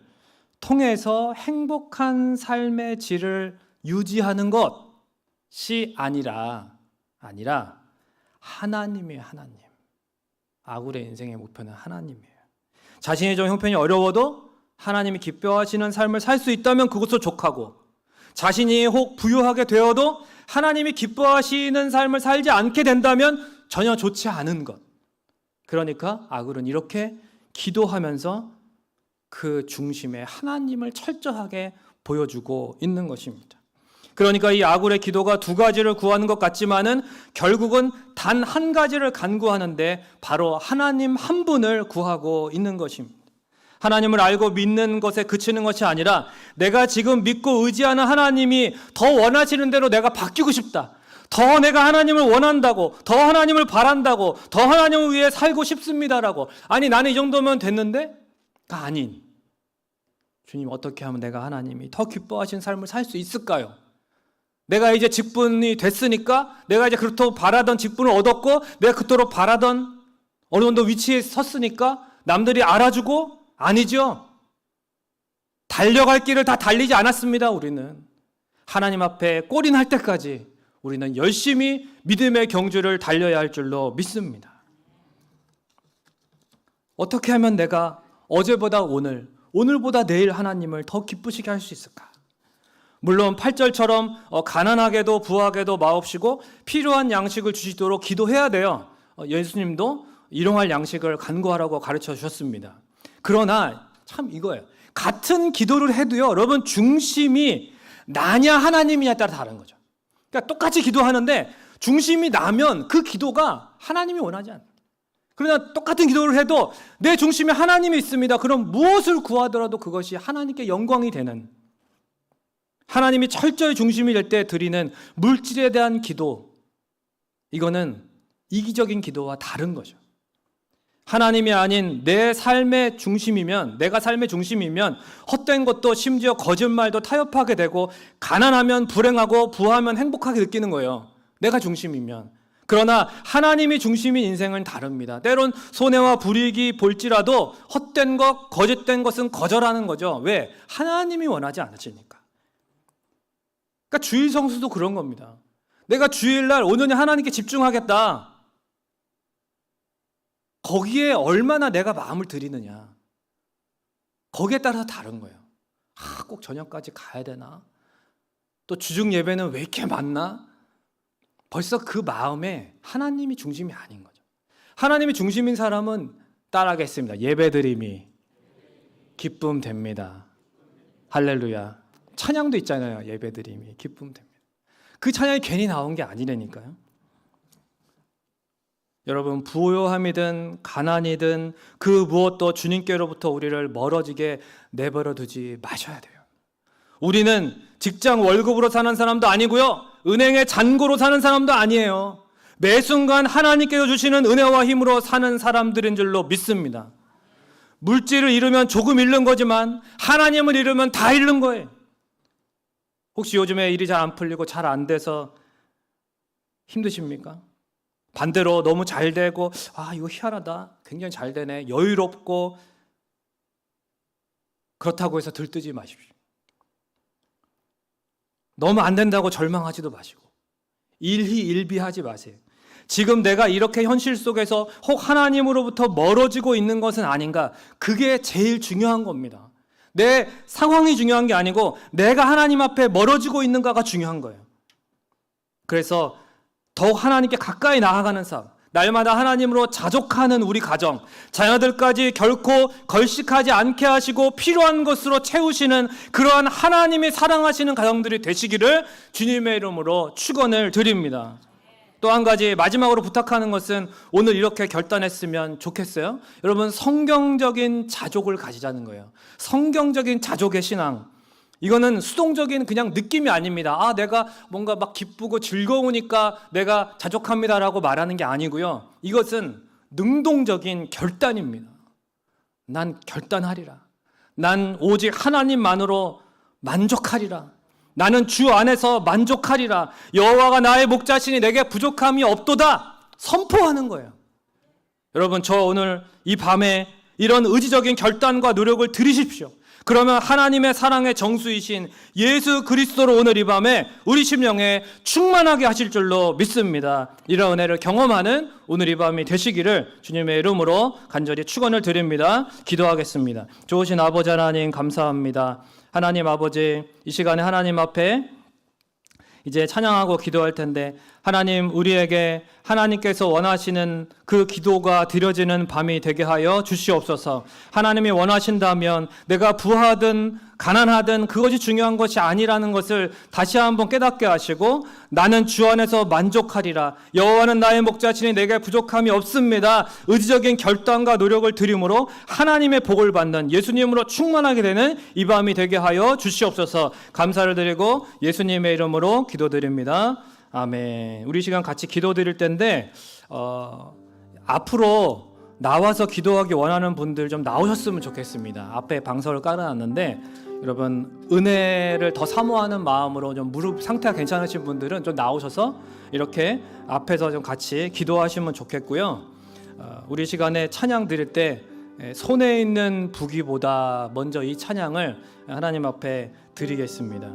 통해서 행복한 삶의 질을 유지하는 것이 아니라 하나님이에요. 하나님. 아굴의 인생의 목표는 하나님이에요. 자신이 좀 형편이 어려워도 하나님이 기뻐하시는 삶을 살 수 있다면 그것도 족하고, 자신이 혹 부유하게 되어도 하나님이 기뻐하시는 삶을 살지 않게 된다면 전혀 좋지 않은 것. 그러니까 아굴은 이렇게 기도하면서 그 중심에 하나님을 철저하게 보여주고 있는 것입니다. 그러니까 이 아굴의 기도가 두 가지를 구하는 것 같지만은 결국은 단 한 가지를 간구하는데 바로 하나님 한 분을 구하고 있는 것입니다. 하나님을 알고 믿는 것에 그치는 것이 아니라 내가 지금 믿고 의지하는 하나님이 더 원하시는 대로 내가 바뀌고 싶다. 더 내가 하나님을 원한다고, 더 하나님을 바란다고, 더 하나님을 위해 살고 싶습니다라고. 아니 나는 이 정도면 됐는데? 가 아닌. 주님 어떻게 하면 내가 하나님이 더 기뻐하시는 삶을 살 수 있을까요? 내가 이제 직분이 됐으니까 내가 이제 그렇다고 바라던 직분을 얻었고 내가 그토록 바라던 어느 정도 위치에 섰으니까 남들이 알아주고 아니죠. 달려갈 길을 다 달리지 않았습니다. 우리는 하나님 앞에 꼴이 날 때까지 우리는 열심히 믿음의 경주를 달려야 할 줄로 믿습니다. 어떻게 하면 내가 어제보다 오늘, 오늘보다 내일 하나님을 더 기쁘시게 할 수 있을까? 물론 8절처럼 가난하게도 부하게도 마옵시고 필요한 양식을 주시도록 기도해야 돼요. 예수님도 일용할 양식을 간구하라고 가르쳐 주셨습니다. 그러나 참 이거예요. 같은 기도를 해도요, 여러분 중심이 나냐 하나님이냐에 따라 다른 거죠. 그러니까 똑같이 기도하는데 중심이 나면 그 기도가 하나님이 원하지 않아요. 그러나 똑같은 기도를 해도 내 중심에 하나님이 있습니다. 그럼 무엇을 구하더라도 그것이 하나님께 영광이 되는, 하나님이 철저히 중심이 될 때 드리는 물질에 대한 기도, 이거는 이기적인 기도와 다른 거죠. 하나님이 아닌 내 삶의 중심이면, 내가 삶의 중심이면 헛된 것도 심지어 거짓말도 타협하게 되고 가난하면 불행하고 부하면 행복하게 느끼는 거예요. 내가 중심이면. 그러나 하나님이 중심인 인생은 다릅니다. 때론 손해와 불이익이 볼지라도 헛된 것, 거짓된 것은 거절하는 거죠. 왜? 하나님이 원하지 않으시니까. 그러니까 주일 성수도 그런 겁니다. 내가 주일날 온전히 하나님께 집중하겠다. 거기에 얼마나 내가 마음을 들이느냐, 거기에 따라서 다른 거예요. 꼭 저녁까지 가야 되나? 또 주중 예배는 왜 이렇게 많나? 벌써 그 마음에 하나님이 중심이 아닌 거죠. 하나님이 중심인 사람은 따라하겠습니다. 예배드림이 기쁨 됩니다. 할렐루야. 찬양도 있잖아요. 예배드림이 기쁨 됩니다. 그 찬양이 괜히 나온 게 아니라니까요. 여러분, 부요함이든 가난이든 그 무엇도 주님께로부터 우리를 멀어지게 내버려 두지 마셔야 돼요. 우리는 직장 월급으로 사는 사람도 아니고요, 은행의 잔고로 사는 사람도 아니에요. 매 순간 하나님께서 주시는 은혜와 힘으로 사는 사람들인 줄로 믿습니다. 물질을 잃으면 조금 잃는 거지만 하나님을 잃으면 다 잃는 거예요. 혹시 요즘에 일이 잘 안 풀리고 잘 안 돼서 힘드십니까? 반대로 너무 잘 되고 이거 희한하다, 굉장히 잘 되네, 여유롭고, 그렇다고 해서 들뜨지 마십시오. 너무 안 된다고 절망하지도 마시고 일희일비하지 마세요. 지금 내가 이렇게 현실 속에서 혹 하나님으로부터 멀어지고 있는 것은 아닌가, 그게 제일 중요한 겁니다. 내 상황이 중요한 게 아니고 내가 하나님 앞에 멀어지고 있는가가 중요한 거예요. 그래서 더욱 하나님께 가까이 나아가는 삶, 날마다 하나님으로 자족하는 우리 가정, 자녀들까지 결코 걸식하지 않게 하시고 필요한 것으로 채우시는 그러한 하나님이 사랑하시는 가정들이 되시기를 주님의 이름으로 축원을 드립니다. 또 한 가지 마지막으로 부탁하는 것은 오늘 이렇게 결단했으면 좋겠어요. 여러분, 성경적인 자족을 가지자는 거예요. 성경적인 자족의 신앙, 이거는 수동적인 그냥 느낌이 아닙니다. 내가 뭔가 막 기쁘고 즐거우니까 내가 자족합니다라고 말하는 게 아니고요, 이것은 능동적인 결단입니다. 난 결단하리라. 난 오직 하나님만으로 만족하리라. 나는 주 안에서 만족하리라. 여호와가 나의 목자시니 내게 부족함이 없도다. 선포하는 거예요. 여러분, 저 오늘 이 밤에 이런 의지적인 결단과 노력을 들이십시오. 그러면 하나님의 사랑의 정수이신 예수 그리스도로 오늘 이 밤에 우리 심령에 충만하게 하실 줄로 믿습니다. 이런 은혜를 경험하는 오늘 이 밤이 되시기를 주님의 이름으로 간절히 축원을 드립니다. 기도하겠습니다. 좋으신 아버지 하나님, 감사합니다. 하나님 아버지, 이 시간에 하나님 앞에 이제 찬양하고 기도할 텐데, 하나님, 우리에게 하나님께서 원하시는 그 기도가 드려지는 밤이 되게 하여 주시옵소서. 하나님이 원하신다면 내가 부하든 가난하든 그것이 중요한 것이 아니라는 것을 다시 한번 깨닫게 하시고, 나는 주 안에서 만족하리라, 여호와는 나의 목자시니 내게 부족함이 없습니다, 의지적인 결단과 노력을 들임으로 하나님의 복을 받는, 예수님으로 충만하게 되는 이 밤이 되게 하여 주시옵소서. 감사를 드리고 예수님의 이름으로 기도드립니다. 아멘. 우리 시간 같이 기도드릴 텐데, 앞으로 나와서 기도하기 원하는 분들 좀 나오셨으면 좋겠습니다. 앞에 방석을 깔아놨는데, 여러분 은혜를 더 사모하는 마음으로 좀 무릎 상태가 괜찮으신 분들은 좀 나오셔서 이렇게 앞에서 좀 같이 기도하시면 좋겠고요. 우리 시간에 찬양 드릴 때 손에 있는 부기보다 먼저 이 찬양을 하나님 앞에 드리겠습니다.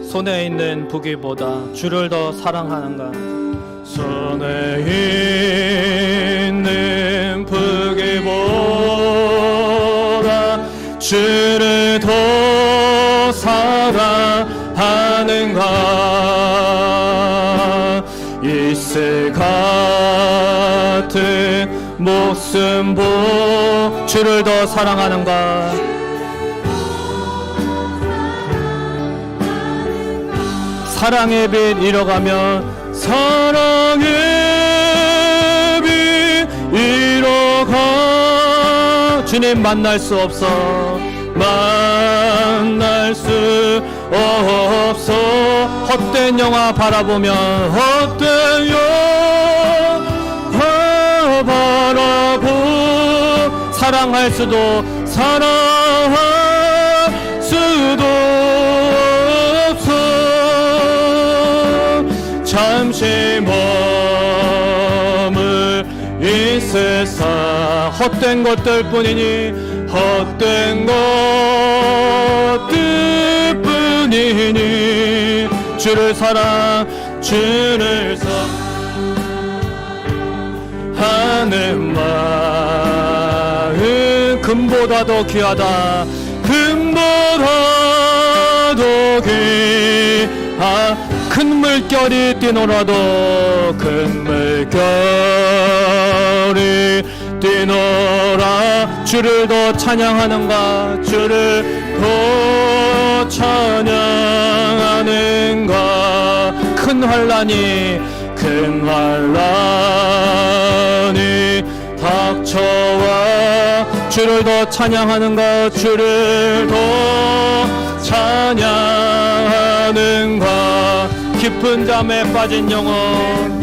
손에 있는 부기보다 주를 더 사랑하는가? 손에 있는 부기보다 주를 더 사랑하는가? 이슬 같은 목숨 보 주를 더 사랑하는가? 사랑의 빛 잃어가면 사랑의 빛 잃어가 주님 만날 수 없어 만날 수 없어 헛된 영화 바라보면 헛된 영화 바라보 사랑할 수도 사랑할 수도 잠시 머물 이 세상 헛된 것들 뿐이니 헛된 것들 뿐이니 주를 사랑하는 마음 금보다 더 귀하다 금보다 더 귀하 큰 물결이 뛰노라도 큰 물결이 뛰노라 주를 더 찬양하는가 주를 더 찬양하는가 큰 환난이 닥쳐와 주를 더 찬양하는가 주를 더 찬양하는가 깊은 잠에 빠진 영혼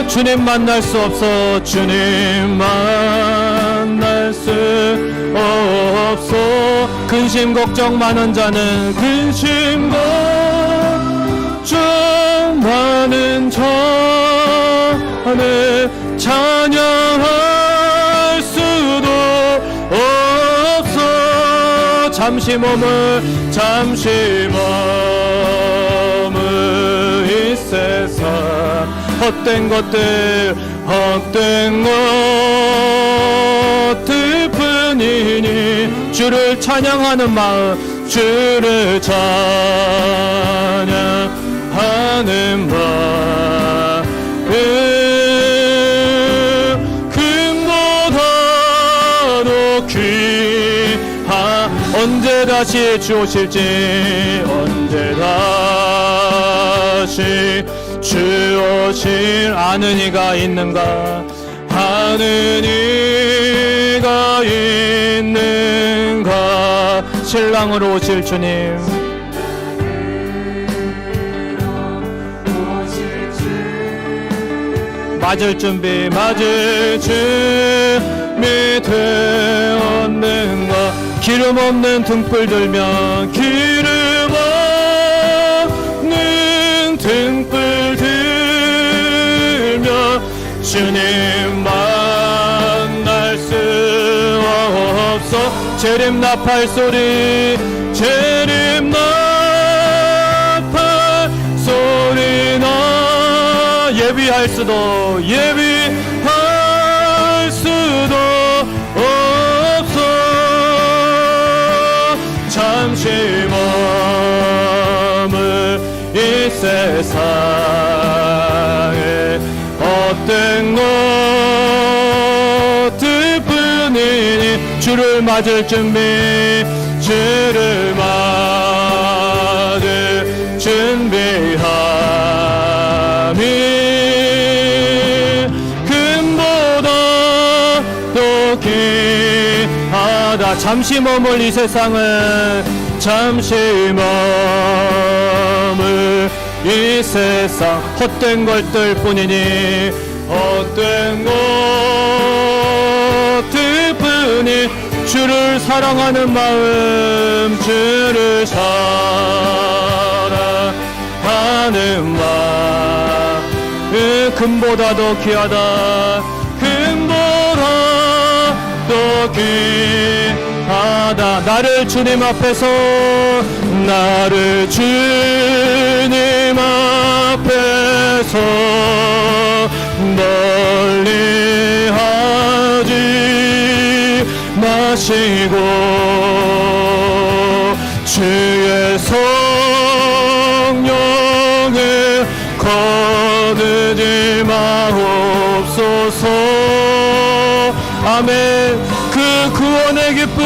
주님 만날 수 없어 주님 만날 수 없어 근심 걱정 많은 자는 근심 걱정 많은 자는 찬양할 수도 없어 잠시 머물 이 세상 헛된 것들 뿐이니 주를 찬양하는 마음 주를 찬양하는 마음 금보다도 귀하 언제 다시 주 오실지 언제 다시 주 오실 아는 이가 있는가 아는 이가 있는가 신랑으로 오실 주님 맞을 준비 되었는가 기름 없는 등불 들면 기름 없는 등불 들면 주님 만날 수 없어 재림 나팔 소리 재림 나팔 소리 예비할 수도 없어. 잠시 머물 이 세상에 헛된 것들 뿐이니 주를 맞을 준비, 주를 맞을 준비함이 금보다 더 귀하다. 잠시 머물 이 세상은, 잠시 머물 이 세상 헛된 것들 뿐이니, 헛된 것들 뿐이 주를 사랑하는 마음, 주를 사랑하는 마음 금보다 더 귀하다. 금보다 더 귀하다. 나를 주님 앞에서, 나를 주님 앞에서 멀리 하지 마시고 주의 성령을 거두지 마옵소서. 아멘. 그 구원의 기쁨,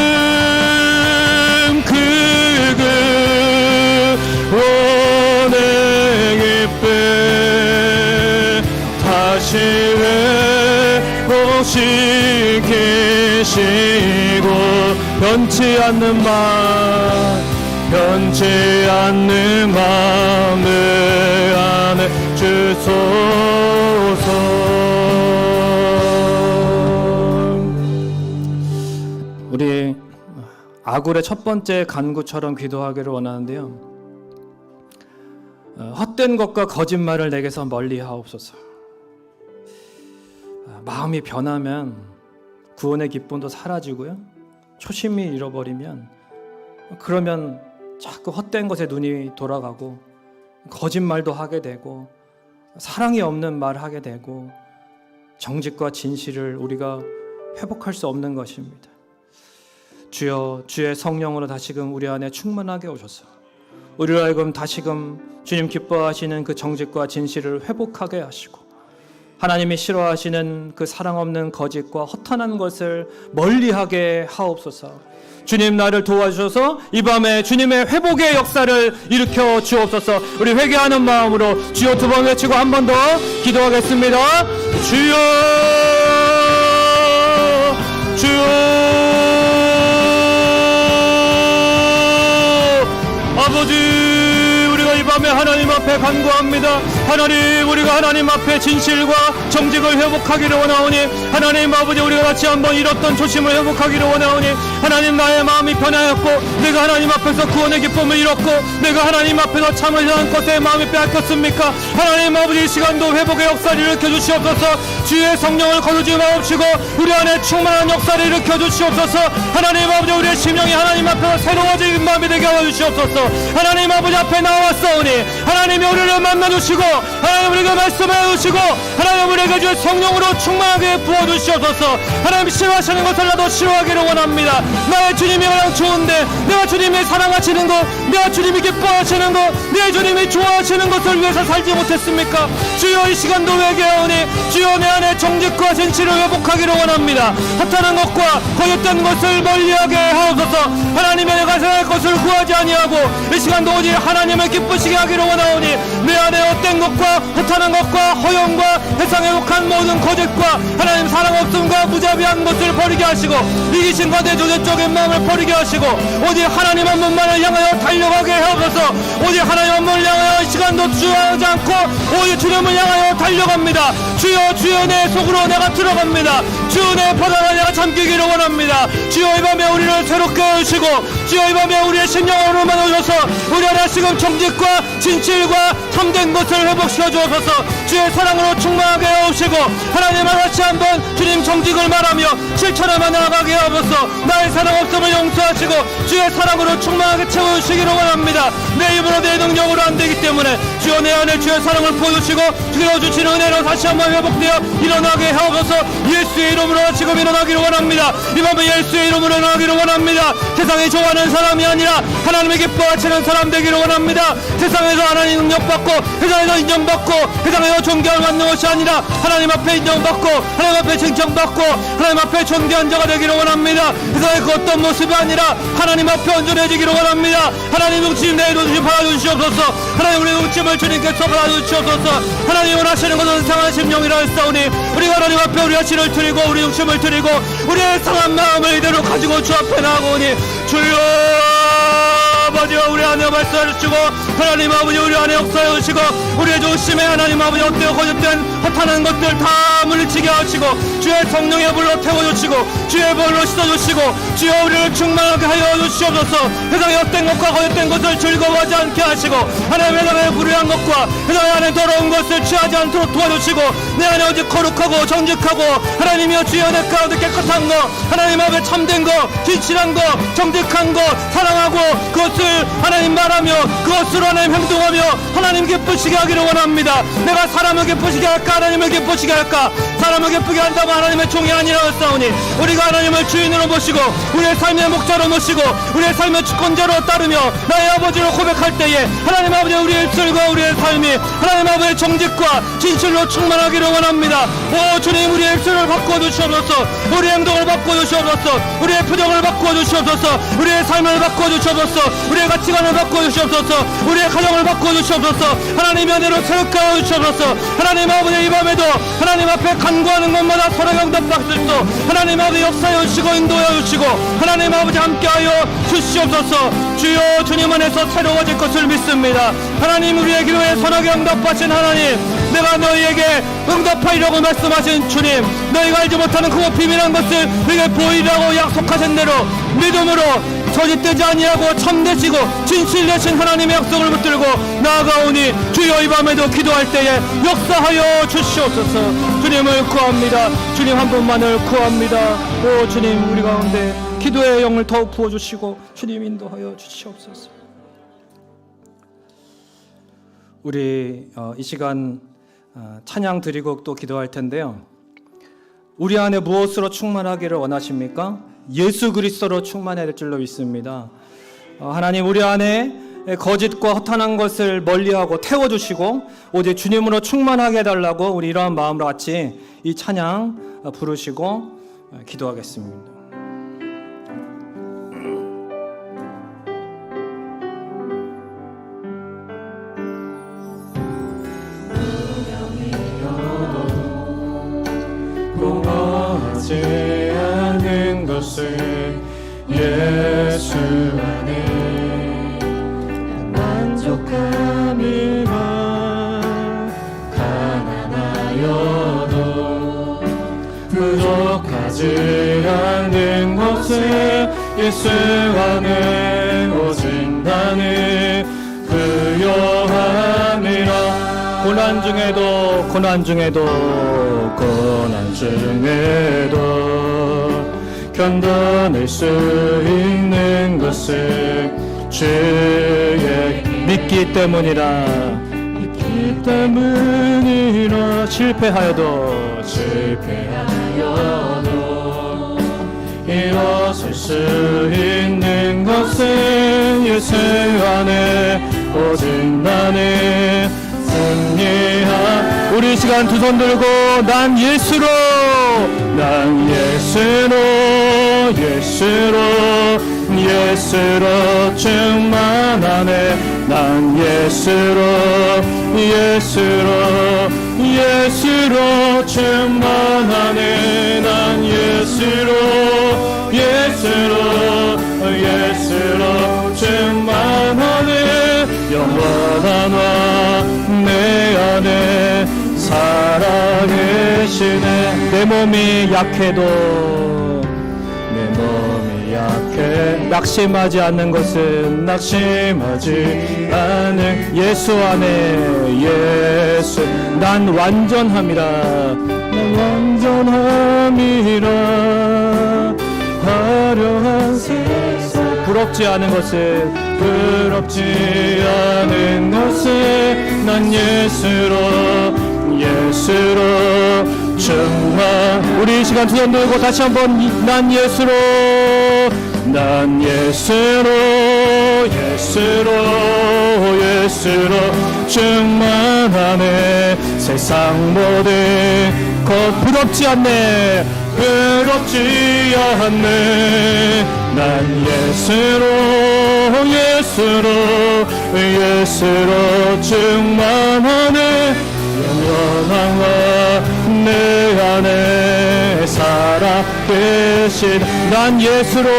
그 구원의 기쁨 다시 회복시키시고 변치 않는 마음 내 안에 주소서. 우리 아굴의 첫 번째 간구처럼 기도하기를 원하는데요. 헛된 것과 거짓말을 내게서 멀리 하옵소서. 마음이 변하면 구원의 기쁨도 사라지고요. 초심이 잃어버리면 그러면 자꾸 헛된 것에 눈이 돌아가고 거짓말도 하게 되고 사랑이 없는 말을 하게 되고 정직과 진실을 우리가 회복할 수 없는 것입니다. 주여, 주의 성령으로 다시금 우리 안에 충만하게 오셔서 우리로 하여금 다시금 주님 기뻐하시는 그 정직과 진실을 회복하게 하시고 하나님이 싫어하시는 그 사랑 없는 거짓과 허탄한 것을 멀리하게 하옵소서. 주님, 나를 도와주셔서 이 밤에 주님의 회복의 역사를 일으켜 주옵소서. 우리 회개하는 마음으로 주여 두 번 외치고 한 번 더 기도하겠습니다. 주여, 주여. 아버지, 우리가 이 밤에 하나님 앞에 간구합니다. 하나님, 우리가 하나님 앞에 진실과 정직을 회복하기를 원하오니 하나님 아버지, 우리가 같이 한번 잃었던 초심을 회복하기를 원하오니 하나님, 나의 마음이 변하였고 내가 하나님 앞에서 구원의 기쁨을 잃었고 내가 하나님 앞에서 참을 향한 것에 마음이 빼앗겼습니까? 하나님 아버지, 이 시간도 회복의 역사를 일으켜 주시옵소서. 주의 성령을 거두지 마옵시고 우리 안에 충만한 역사를 일으켜 주시옵소서. 하나님 아버지, 우리의 심령이 하나님 앞에서 새로워진 마음이 되게 하여 주시옵소서. 하나님 아버지 앞에 나왔사오니 하나님이 우리를 만나주시고 하나님 우리에게 말씀해 주시고 하나님 우리에게 주의 성령으로 충만하게 부어주시옵소서. 하나님 싫어하시는 것을 나도 싫어하기를 원합니다. 나의 주님이 가장 좋은데 내가 주님이 사랑하시는 것, 내가 주님이 기뻐하시는 것, 내 주님이 좋아하시는 것을 위해서 살지 못했습니까? 주여, 이 시간도 회개하오니 주여, 내 안에 정직과 진실을 회복하기를 원합니다. 허탄한 것과 거짓된 것을 멀리하게 하옵소서. 하나님의 내가 생각할 것을 구하지 아니하고 이 시간도 오직 하나님을 기쁘시게 하기를 원하오니 내 안에 헛된 것과 허탄한 것과 허영과 세상에 욕한 모든 거짓과 하나님 사랑 없음과 무자비한 것을 버리게 하시고 이기심과 대조제적인 마음을 버리게 하시고 오직 하나님 한 분만을 향하여 달려가게 하옵소서. 오직 하나님 한 분을 향하여 이 시간도 주저하지 않고 오직 주님을 향하여 달려갑니다. 주여, 주여, 내 속으로 내가 들어갑니다. 주여, 내 바다가 내가 잠기기를 원합니다. 주여, 이 밤에 우리를 새롭게 해주시고 주여, 이 밤에 우리의 심령을 만나셔서 우리 안에 지금 정직과 진실 진실과 참된 것을 회복시켜 주옵소서. 주의 사랑으로 충만하게 해오시고 하나님을 다시 한번 주님 정직을 말하며 실천하며 나아가게 하옵소서. 나의 사랑 없음을 용서하시고 주의 사랑으로 충만하게 채워주시기를 원합니다. 내 힘으로 내 능력으로 안 되기 때문에 주여 내 안에 주의 사랑을 보여주시고 주여 주신 은혜로 다시 한번 회복되어 일어나게 하옵소서. 예수의 이름으로 지금 일어나기를 원합니다. 이 밤에 예수의 이름으로 일어나기를 원합니다. 세상이 좋아하는 사람이 아니라 하나님의 기뻐하시는 사람 되기를 원합니다. 세상에서 하나님 능력받고 세상에서 인정받고 세상에서 존경을 받는 것이 아니라 하나님 앞에 인정받고 하나님 앞에 칭찬받고 하나님 앞에 존귀한 자가 되기를 원합니다. 세상의 그 어떤 모습이 아니라 하나님 앞에 온전해지기를 원합니다. 하나님 중심 내 중심 받아주시옵소서. 하나님 우리 중심을 주님께서 받아주시옵소서. 하나님 원하시는 것은 상한 심령이라 했사오니 우리가 하나님 앞에 우리 아치를 드리고 우리 중심을 드리고 우리의 상한 마음을 이대로 가지고 주 앞에 나아오니 주여 아버지와 우리 안에 말씀해 주시고 하나님 아버지 우리 안에 역사해 주시고 우리의 중심에 하나님 아버지 헛되어 거짓된 허탄한 것들 다 물리치게 하시고 주의 성령의 불로 태워주시고 주의 불로 씻어주시고 주여 우리를 충만하게 하여 주시옵소서. 세상의 헛된 것과 거짓된 것을 즐거워하지 않게 하시고 하나님의 나라의 불의한 것과 세상의 안에 더러운 것을 취하지 않도록 도와주시고 내 안에 오직 거룩하고 정직하고 하나님이여 주여 내 가운데 깨끗한 거 하나님 앞에 참된 거 진실한 거 정직한 거 사랑하고 그것을 하나님 말하며 그것으로 하나님 행동하며 하나님 기쁘시게 하기를 원합니다. 내가 사람을 기쁘시게 할까 하나님을 기쁘시게 할까. 사람을 기쁘게 한다고 하나님의 종이 아니라고 싸우니 우리가 하나님을 주인으로 모시고 우리의 삶의 목자로 모시고 우리의 삶의 주권자로 따르며 나의 아버지로 고백할 때에 하나님 아버지 우리의 입술과 우리의 삶이 하나님 아버지의 정직과 진실로 충만하기를 원합니다. 오 주님 우리의 입술을 바꿔주시옵소서. 우리의 행동을 바꿔주시옵소서. 우리의 표정을 바꿔주시옵소서. 우리의 삶을 바꿔주시옵소서. 우리의 가치관을 바꿔주시옵소서. 우리의 가정을 바꿔주시옵소서. 하나님의 은혜로 새롭게 하여주시옵소서. 하나님 아버지 이 밤에도 하나님 앞에 간구하는 것마다 서로 응답받으시고 하나님 아버지 역사해 주시고 인도해 주시고 하나님 아버지 함께하여 주시옵소서. 주여 주님 안에서 새로워질 것을 믿습니다. 하나님 우리의 기도에 선하게 응답하신 하나님 내가 너희에게 응답하리라고 말씀하신 주님 너희가 알지 못하는 크고 비밀한 것을 너희에게 보이라고 약속하신 대로 믿음으로 저짓되지 아니하고 참되시고 진실되신 하나님의 약속을 붙들고 나아가오니 주여 이 밤에도 기도할 때에 역사하여 주시옵소서. 주님을 구합니다. 주님 한 분만을 구합니다. 오 주님 우리 가운데 기도의 영을 더욱 부어주시고 주님 인도하여 주시옵소서. 우리 이 시간 찬양 드리고 또 기도할 텐데요. 우리 안에 무엇으로 충만하기를 원하십니까? 예수 그리스도로 충만해야 될 줄로 믿습니다. 하나님 우리 안에 거짓과 허탄한 것을 멀리하고 태워주시고 오직 주님으로 충만하게 해달라고 우리 이러한 마음으로 같이 이 찬양 부르시고 기도하겠습니다.
공허하지 않은 것을 예수 안에 만족함이라 가난하여도 부족하지 않은 것을 예수 안에 오직 나는 부요함이라. 고난 중에도 견뎌낼 수 있는 것을 주의 믿기 때문이라 실패하여도 일어설 수 있는 것은 예수 안에 오직 나는 승리한. 우리 시간 두 손 들고 난 예수로 충만하네. 난 예수로 충만하네. 난 예수로 충만하네. 영원한 왕 내 안에 살아계시네. 내 몸이 약해도
낙심하지 않는 것은 낙심하지 않는 예수 안에 예수 난 완전함이라 난 완전함이라 화려한 세상 부럽지 않은 것은 부럽지 않은 것은 난 예수로 정말 우리 이 시간 두 손 들고 다시 한번 난 예수로 충만하네 세상 모든 것 부럽지 않네 난 예수로 충만하네 영원한 내 안에 살아계신 난 예수로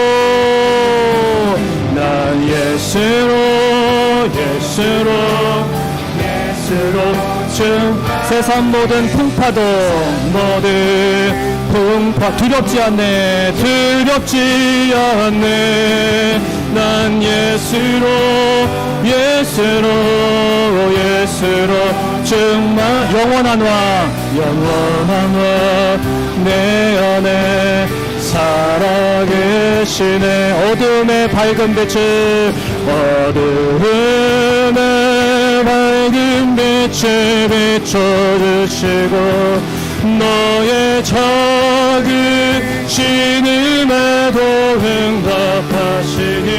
세상 모든 풍파 두렵지 않네 난 예수로 정말 영원한 왕 내 안에 살아계시네 어둠의 밝은 빛을 비춰주시고 너의 작은 신음에도 응답하시니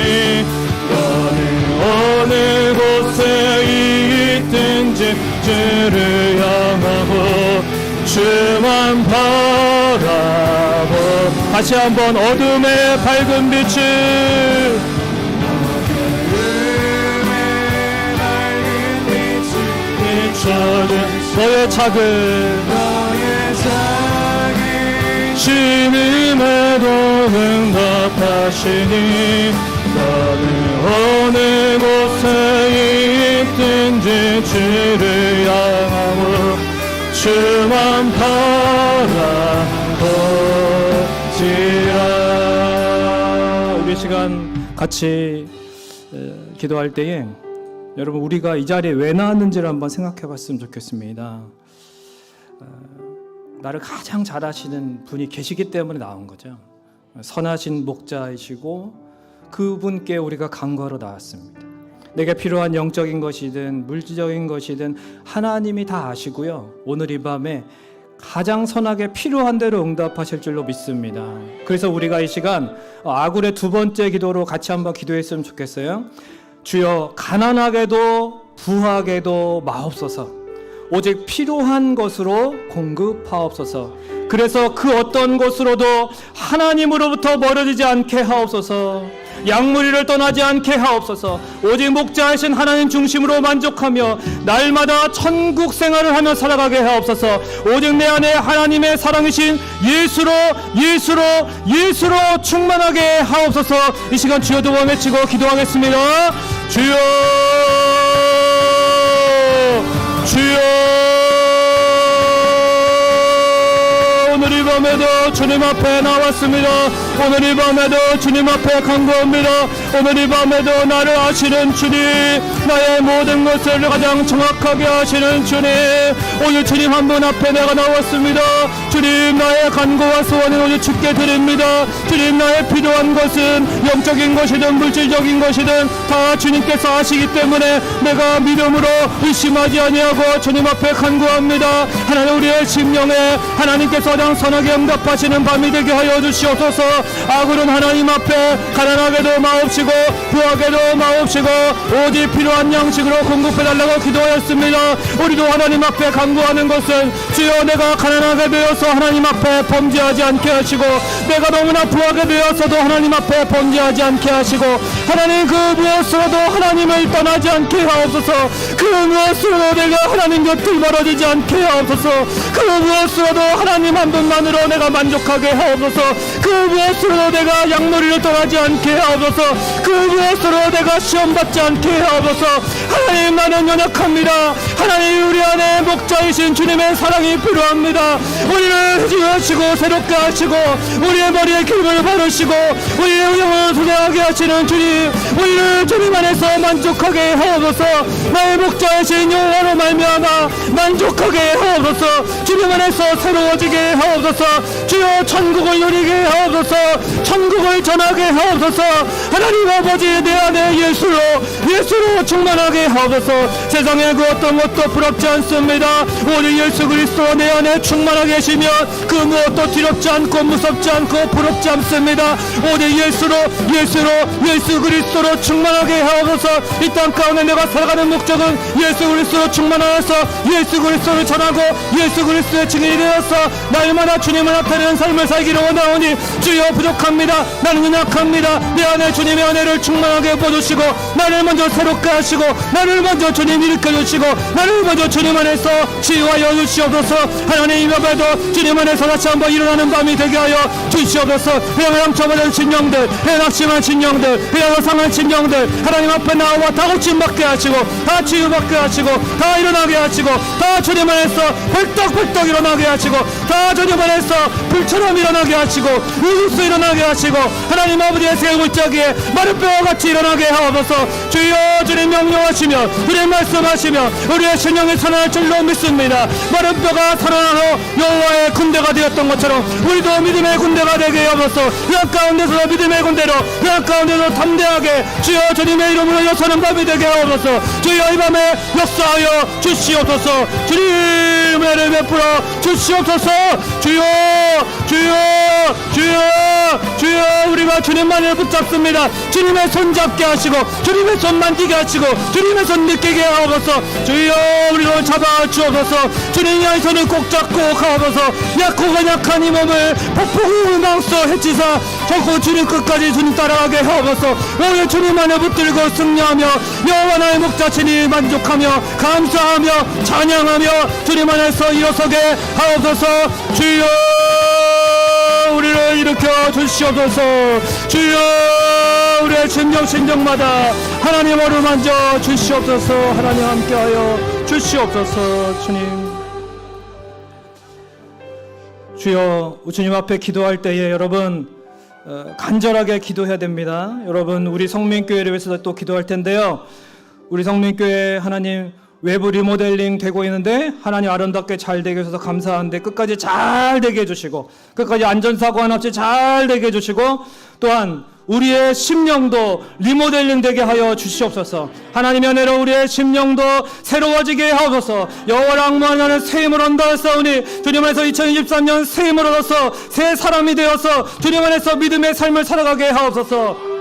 너는 어느 곳에 있든지 주를 향하고 주만 바라보 다시 한번 어둠의 밝은 빛을 너의 작은 신음에도 응답하시니 너는 어느 곳에 있든지 주를 향하고 주만 바라보지라 우리 시간 같이 기도할 때에 여러분 우리가 이 자리에 왜 나왔는지를 한번 생각해 봤으면 좋겠습니다. 나를 가장 잘 아시는 분이 계시기 때문에 나온 거죠. 선하신 목자이시고 그분께 우리가 간구하러 나왔습니다. 내게 필요한 영적인 것이든 물질적인 것이든 하나님이 다 아시고요. 오늘 이 밤에 가장 선하게 필요한 대로 응답하실 줄로 믿습니다. 그래서 우리가 이 시간 아굴의 두 번째 기도로 같이 한번 기도했으면 좋겠어요. 주여 가난하게도 부하게도 마옵소서 오직 필요한 것으로 공급하옵소서 그래서 그 어떤 것으로도 하나님으로부터 멀어지지 않게 하옵소서 양무리를 떠나지 않게 하옵소서 오직 목자이신 하나님 중심으로 만족하며 날마다 천국 생활을 하며 살아가게 하옵소서 오직 내 안에 하나님의 사랑이신 예수로 충만하게 하옵소서 이 시간 주여 두 번 외치고 기도하겠습니다. 주여 오늘 이 밤에도 주님 앞에 나왔습니다. 오늘 이 밤에도 주님 앞에 간구합니다. 오늘 이 밤에도 나를 아시는 주님 나의 모든 것을 가장 정확하게 아시는 주님 오늘 주님 한 분 앞에 내가 나왔습니다. 주님 나의 간구와 소원은 오늘 주께 드립니다. 주님 나의 필요한 것은 영적인 것이든 물질적인 것이든 다 주님께서 아시기 때문에 내가 믿음으로 의심하지 아니하고 주님 앞에 간구합니다. 하나님 우리의 심령에 하나님께서 가장 선하게 응답하시는 밤이 되게 하여 주시옵소서. 아굴은 하나님 앞에 가난하게도 마옵시고 부하게도 마옵시고 오직 필요한 양식으로 공급해달라고 기도하였습니다. 우리도 하나님 앞에 간구하는 것은 주여 내가 가난하게 되어서 하나님 앞에 범죄하지 않게 하시고 내가 너무나 부하게 되어서도 하나님 앞에 범죄하지 않게 하시고 하나님 그 무엇으로도 하나님을 떠나지 않게 하옵소서. 그 무엇으로도 내가 하나님 곁을 멀어지지 않게 하옵소서. 그 무엇으로도 하나님 한 분만으로 내가 만족하게 하옵소서. 그 무엇
무엇으로도 내가 양놀이를 떠나지 않게 하옵소서. 그 무엇으로 내가 시험받지 않게 하옵소서. 하나님, 나는 연약합니다. 하나님, 우리 안에 목자이신 주님의 사랑이 필요합니다. 우리를 해주시고 새롭게 하시고 우리의 머리에 기름을 바르시고 우리의 영혼을 소생하게 하시는 주님, 우리를 주님 안에서 만족하게 하옵소서. 나의 목자이신 여호와로 말미암아 만족하게 하옵소서. 주님 안에서 새로워지게 하옵소서. 주여, 천국을 누리게 하옵소서. 천국을 전하게 하옵소서. 하나님 아버지, 내 안에 예수로 충만하게 하옵소서. 세상에 그 어떤 것도 부럽지 않습니다. 오직 예수 그리스도 내 안에 충만하게 계시면 그 무엇도 두렵지 않고 무섭지 않고 부럽지 않습니다. 오직 예수 그리스도로 충만하게 하옵소서. 이 땅 가운데 내가 살아가는 목적은 예수 그리스도로 충만하여서 예수 그리스도를 전하고 예수 그리스도의 증인이 되어서 날마다 주님을 나타내는 삶을 살기를 원하오니 주여, 부족합니다. 나는 연약합니다. 내 안에 주님의 은혜를 충만하게 부어주시고 나를 먼저 새롭게 하시고 나를 먼저 주님 일으켜주시고 나를 먼저 주님 안에서 치유하여 주시옵소서. 하나님, 이 밤에도 주님 안에서 다시 한번 일어나는 밤이 되게 하여 주시옵소서. 그냥 상처받은 진영들, 그냥 낙심한 진영들, 그냥 상한 진영들 하나님 앞에 나와 다 고침받게 하시고 다 치유받게 하시고 다 일어나게 하시고 다 주님 안에서 벌떡벌떡 일어나게 하시고 다 주님 안에서 불처럼 일어나게 하시고 우수수 일어나게 하시고 하나님 아버지의 새 골짜기에 마른 뼈와 같이 일어나게 하옵소서. 주여, 주님 명령하시며 주님 말씀하시며 우리의 신령이 살아날 줄로 믿습니다. 마른 뼈가 살아나서 여호와의 군대가 되었던 것처럼 우리도 믿음의 군대가 되게 하옵소서. 그 가운데서 믿음의 군대로 그 가운데서 담대하게 주여 주님의 이름으로 여서는 밤이 되게 하옵소서. 주여, 이 밤에 역사하여 주시옵소서. 주님 은혜를 베풀어 주시옵소서. 주여, 우리가 주님만을 붙잡습니다. 주님의 손 잡게 하시고 주님의 손 만지게 하시고 주님의 손 느끼게 하옵소서. 주여, 우리를 잡아 주옵소서. 주님의 손을 꼭 잡고 가옵소서. 약고 약한 이 몸을 폭풍 망소 해치사 저고 주님 끝까지 주님 따라가게 하옵소서. 오늘 주님 안에 붙들고 승리하며 여호와 나의 목자친이 만족하며 감사하며 찬양하며 주님 안에서 일어서게 하옵소서. 주여, 우리를 일으켜 주시옵소서. 주여, 우리의 심정마다 하나님 어루만져 주시옵소서. 하나님 함께하여 주시옵소서. 주여, 주님 앞에 기도할 때에 여러분 간절하게 기도해야 됩니다. 여러분, 우리 성민교회를 위해서 또 기도할 텐데요. 우리 성민교회 하나님 외부 리모델링 되고 있는데 하나님 아름답게 잘 되게 해주셔서 감사한데 끝까지 잘 되게 해주시고 끝까지 안전사고 하나 없이 잘 되게 해주시고 또한 우리의 심령도 리모델링 되게 하여 주시옵소서. 하나님의 은혜로 우리의 심령도 새로워지게 하옵소서. 여호와를 악무하는 새 힘을 얻는다 했사오니 주님 안에서 2023년 새 힘을 얻어서 새 사람이 되어서 주님 안에서 믿음의 삶을 살아가게 하옵소서.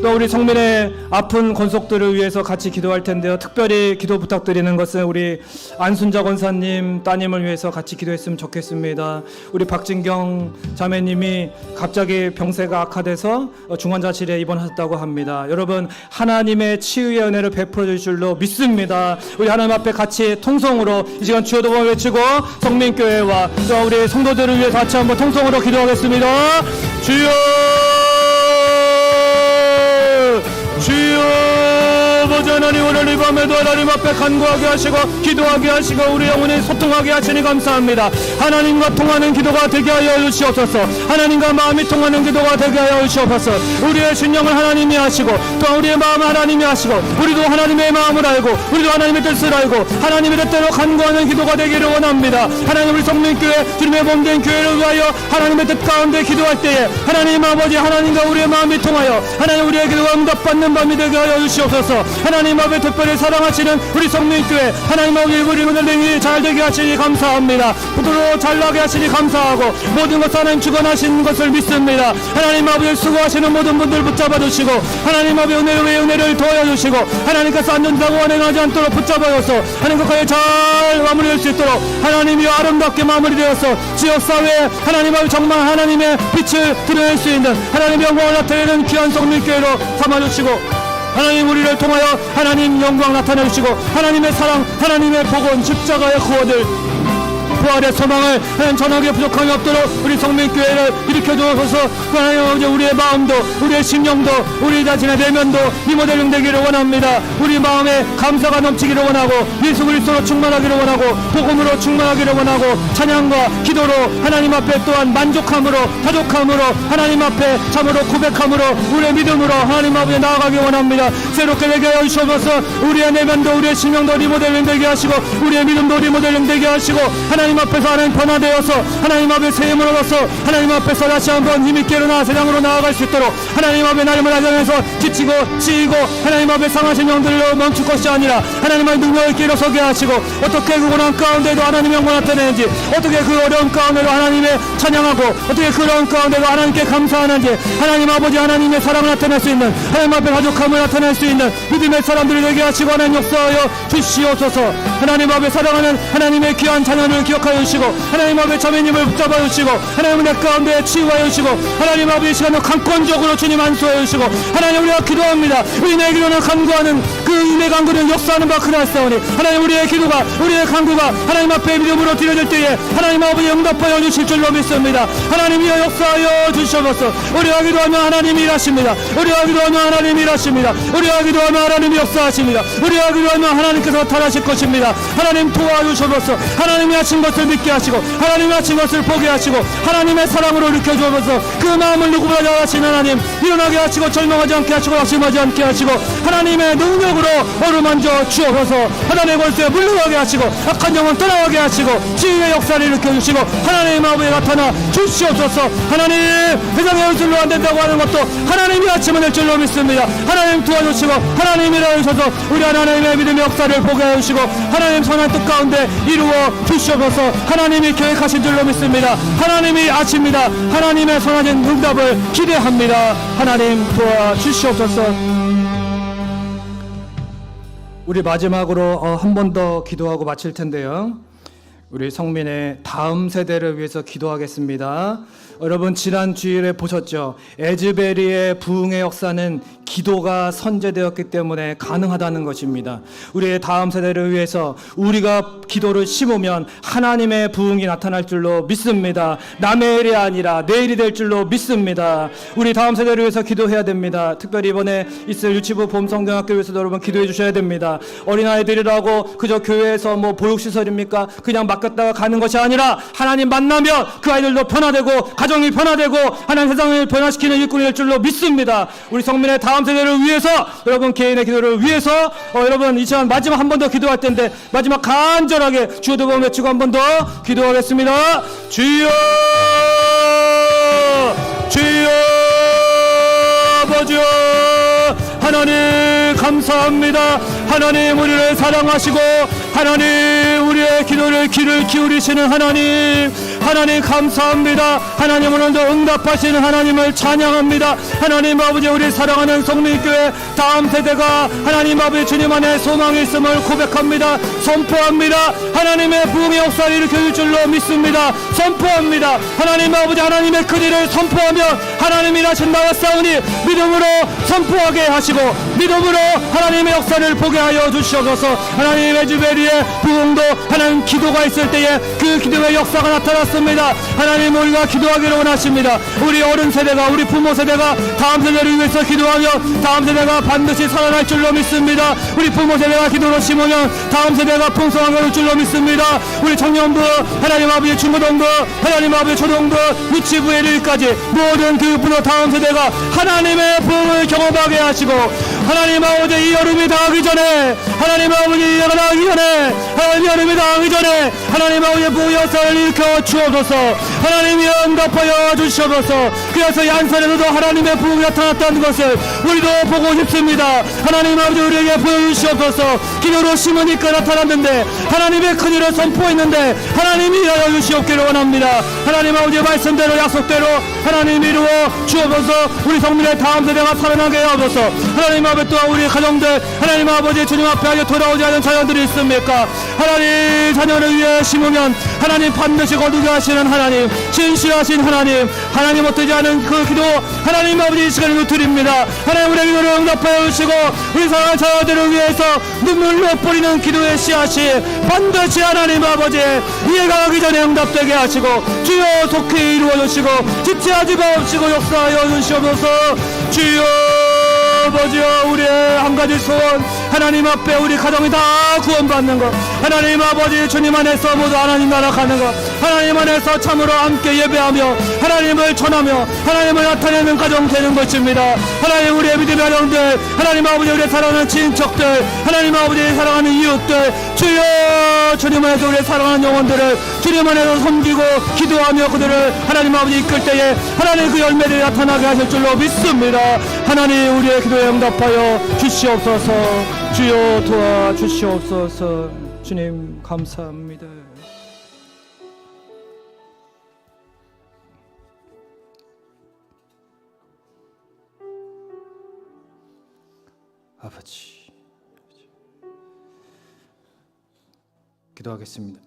또 우리 성민의 아픈 권속들을 위해서 같이 기도할 텐데요. 특별히 기도 부탁드리는 것은 우리 안순자 권사님 따님을 위해서 같이 기도했으면 좋겠습니다. 우리 박진경 자매님이 갑자기 병세가 악화돼서 중환자실에 입원하셨다고 합니다. 여러분, 하나님의 치유의 은혜를 베풀어 주실 줄로 믿습니다. 우리 하나님 앞에 같이 통성으로 이 시간 주여 도움을 외치고 성민교회와 또 우리 성도들을 위해서 같이 한번 통성으로 기도하겠습니다. 주여, 아버지 하나님, 오늘 이 밤에도 하나님 앞에 간구하게 하시고 기도하게 하시고 우리 영혼이 소통하게 하시니 감사합니다. 하나님과 통하는 기도가 되게 하여 주시옵소서. 하나님과 마음이 통하는 기도가 되게 하여 주시옵소서. 우리의 신령을 하나님이 하시고 또 우리의 마음을 하나님이 하시고 우리도 하나님의 마음을 알고 우리도 하나님의 뜻을 알고 하나님의 뜻대로 간구하는 기도가 되기를 원합니다. 하나님, 우리 성민교회 주님의 몸된 교회를 위하여 하나님의 뜻 가운데 기도할 때에 하나님 아버지, 하나님과 우리의 마음이 통하여 하나님 우리의 기도가 응답받는 밤이 되게 하여 주시옵소서. 하나님 앞에 특별히 사랑하시는 우리 성민교회 하나님 아버지, 우리 은행이 잘 되게 하시니 감사합니다. 부도로 잘 나게 하시니 감사하고 모든 것 하나님 주관하시는 것을 믿습니다. 하나님 아버지, 수고하시는 모든 분들 붙잡아 주시고 하나님 아버지 은혜를 더하여 주시고 하나님께서 안전사고 완행하지 않도록 붙잡아 줘서 하나님 것까지 잘 마무리할 수 있도록 하나님이 아름답게 마무리되어서 지역사회에 하나님 아버지 정말 하나님의 빛을 드러낼 수 있는 하나님의 영광을 나타내는 귀한 성민교회로 삼아주시고 하나님, 우리를 통하여 하나님 영광 나타내주시고 하나님의 사랑, 하나님의 복원, 십자가의 구원을 부활의 소망을 하나님 전하기에 부족함이 없도록 우리 성민교회를 일으켜 주옵소서. 하나님 아버지 우리의 마음도 우리의 심령도 우리 자신의 내면도 리모델링 되기를 원합니다. 우리 마음에 감사가 넘치기를 원하고 예수 그리스도로 충만하기를 원하고 복음으로 충만하기를 원하고 찬양과 기도로 하나님 앞에 또한 만족함으로 자족함으로 하나님 앞에 참으로 고백함으로 우리의 믿음으로 하나님 앞에 나아가기 원합니다. 새롭게 되게 하여 주옵소서. 우리의 내면도 우리의 심령도 리모델링 되게 하시고 우리의 믿음도 리모델링 되게 하시고 하나님 앞에서 하나님 변화되어서 하나님 앞에 세임을 얻어서 하나님 앞에서 다시 한번 힘있게 일어나 세상으로 나아갈 수 있도록 하나님 앞에 나름을 하면서 지치고 치이고 하나님 앞에 상하신 영들로 멈출 것이 아니라 하나님의 능력 있게 일어서게 하시고 어떻게 그 고난 가운데도 하나님의 영광을 나타내는지 어떻게 그 어려운 가운데도 하나님의 찬양하고 어떻게 그 어려운 가운데도 하나님께 감사하는지 하나님 아버지 하나님의 사랑을 나타낼 수 있는 하나님 앞에 가족함을 나타낼 수 있는 믿음의 사람들이 되게 하시고 하나님 역사하여 주시옵소서. 하나님 앞에 사랑하는 하나님의 귀한 자녀를 기억하여 주시고 하나님 앞에 자매님을 붙잡아 주시고 하나님의 내 가운데 치유하여 주시고 하나님 아버지 시간을 강권적으로 주님 안수하여 주시고 하나님 우리가 기도합니다. 우리의 기도는 간구하는 그 인의 간구는 역사하는 바 크나이사오니 하나님 우리의 기도가 우리의 간구가 하나님 앞에 믿음으로 드려질 때에 하나님 아버지 응답하여 주실 줄로 믿습니다. 하나님이여 역사하여 주시옵소서. 우리가 기도하면 하나님이 일하십니다. 우리가 기도하면 하나님이 일하십니다. 우리가 기도하면 하나님이 역사하십니다. 우리가 기도하면 하나님께서 나타나실 것입니다. 하나님 도와주셔서 하나님이 하신 것을 믿게 하시고 하나님이 하신 것을 보게 하시고 하나님의 사랑으로 일으켜 주옵소서. 그 마음을 누구보다 잘하신 하나님 일어나게 하시고 절망하지 않게 하시고 낙심하지 않게 하시고 하나님의 능력으로 어루만져 주옵소서. 하나님의 권세에 물러가게 하시고 악한 영혼 떠나가게 하시고 치유의 역사를 일으켜 주시고 하나님의 마음에 나타나 주시옵소서. 하나님 세상의 얼굴로 안 된다고 하는 것도 하나님이 아침을 낼 줄로 믿습니다. 하나님 도와주시고 하나님이 일하셔서 우리 하나님의 믿음의 역사를 보게 해주시고 하나님 선한 뜻 가운데 이루어 주시옵소서. 하나님이 계획하신 줄로 믿습니다. 하나님이 아십니다. 하나님의 선하신 응답을 기대합니다. 하나님 도와주시옵소서. 우리 마지막으로 한 번 더 기도하고 마칠 텐데요. 우리 성민의 다음 세대를 위해서 기도하겠습니다. 여러분 지난 주일에 보셨죠? 에즈베리의 부흥의 역사는 기도가 선제되었기 때문에 가능하다는 것입니다. 우리의 다음 세대를 위해서 우리가 기도를 심으면 하나님의 부흥이 나타날 줄로 믿습니다. 남의 일이 아니라 내 일이 될 줄로 믿습니다. 우리 다음 세대를 위해서 기도해야 됩니다. 특별히 이번에 있을 유치부 봄성경학교를 위해서도 여러분 기도해 주셔야 됩니다. 어린아이들이라고 그저 교회에서 뭐 보육시설입니까? 그냥 맡겼다가 가는 것이 아니라 하나님 만나면 그 아이들도 변화되고 가정이 변화되고 하나님 세상을 변화시키는 일꾼이 될 줄로 믿습니다. 우리 성민의 다음 세대를 위해서 여러분 개인의 기도를 위해서 여러분 이 시간 마지막 한 번 더 기도할 텐데 마지막 간절하게 주여 두 번 외치고 한 번 더 기도하겠습니다. 주여 주여 아버지여 하나님 감사합니다. 하나님 우리를 사랑하시고 하나님 우리의 기도를 귀를 기울이시는 하나님 감사합니다. 하나님 오늘도 응답하시는 하나님을 찬양합니다. 하나님 아버지 우리 사랑하는 성민교회 다음 세대가 하나님 아버지 주님 안에 소망이 있음을 고백합니다. 선포합니다. 하나님의 부흥의 역사를 일으켜줄 줄로 믿습니다. 선포합니다. 하나님 아버지 하나님의 큰 일을 선포하며 하나님이 일하신 나와 싸우니 믿음으로 선포하게 하시고 믿음으로 하나님의 역사를 보게 하여 주시옵소서. 하나님의 에즈베리의 부흥도 하나님 기도가 있을 때에 그 기도의 역사가 나타났습니다. 하나님 우리가 기도하기를 원하십니다. 우리 어른 세대가 우리 부모 세대가 다음 세대를 위해서 기도하며 다음 세대가 반드시 살아날 줄로 믿습니다. 우리 부모 세대가 기도로 심으면 다음 세대가 풍성하게 올 줄로 믿습니다. 우리 청년부 하나님 아버지 중고등부 하나님 아버지 초등부 유치부에 이르기까지 모든 그 부모 다음 세대가 하나님의 부흥을 경험하게 하시고 하나님 아버지 이 여름이 다가기 전에 하나님 아버지 이 여름이 다가기 전에 하나님 여름이 다가기 전에 하나님 아버지의 부흥의 역사를 일으켜 주옵소서. 하나님이 응답하여 주시옵소서. 그래서 얀산에서도 하나님의 부흥이 나타났다는 것을 우리도 보고 싶습니다. 하나님 아버지 우리에게 보여주시옵소서. 기도로 심으니까 나타났는데 하나님의 큰일을 선포했는데 하나님이 일하여 주시옵기를 원합니다. 하나님 아버지의 말씀대로 약속대로 하나님 이루어 주옵소서. 우리 성민의 다음 세대가 살아나게 하옵소서. 하나님 아버지 또한 우리 가정들 하나님 아버지 주님 앞에 아직 돌아오지 않은 자녀들이 있습니까? 하나님 자녀를 위해 심으면 하나님 반드시 거두게 하시는 하나님, 진실하신 하나님, 하나님 어떠지 않은 그 기도 하나님 아버지 이 시간을 드립니다. 하나님 우리의 기도를 응답하여 주시고 우리 사랑하는 자녀들을 위해서 눈물로 뿌리는 기도의 씨앗이 반드시 하나님 아버지 이해가 가기 전에 응답되게 하시고 주여 속히 이루어 주시고 지체하지 마옵시고 역사하여 주시옵소서. 주여 아버지여, 우리의 한 가지 소원, 하나님 앞에 우리 가정이 다 구원받는 것, 하나님 아버지 주님 안에서 모두 하나님 나라 가는 것, 하나님 안에서 참으로 함께 예배하며 하나님을 전하며 하나님을 나타내는 가정 되는 것입니다. 하나님 우리의 믿음의 가정들, 하나님 아버지 우리의 사랑하는 친척들, 하나님 아버지 사랑하는 이웃들, 주여 주님 안에서 우리의 사랑하는 영혼들을 주님 안에서 섬기고 기도하며 그들을 하나님 아버지 이끌 때에 하나님 그 열매를 나타나게 하실 줄로 믿습니다. 하나님 우리의 기도에 응답하여 주시옵소서. 주여 도와 주시옵소서. 주님 감사합니다. 아버지 기도하겠습니다.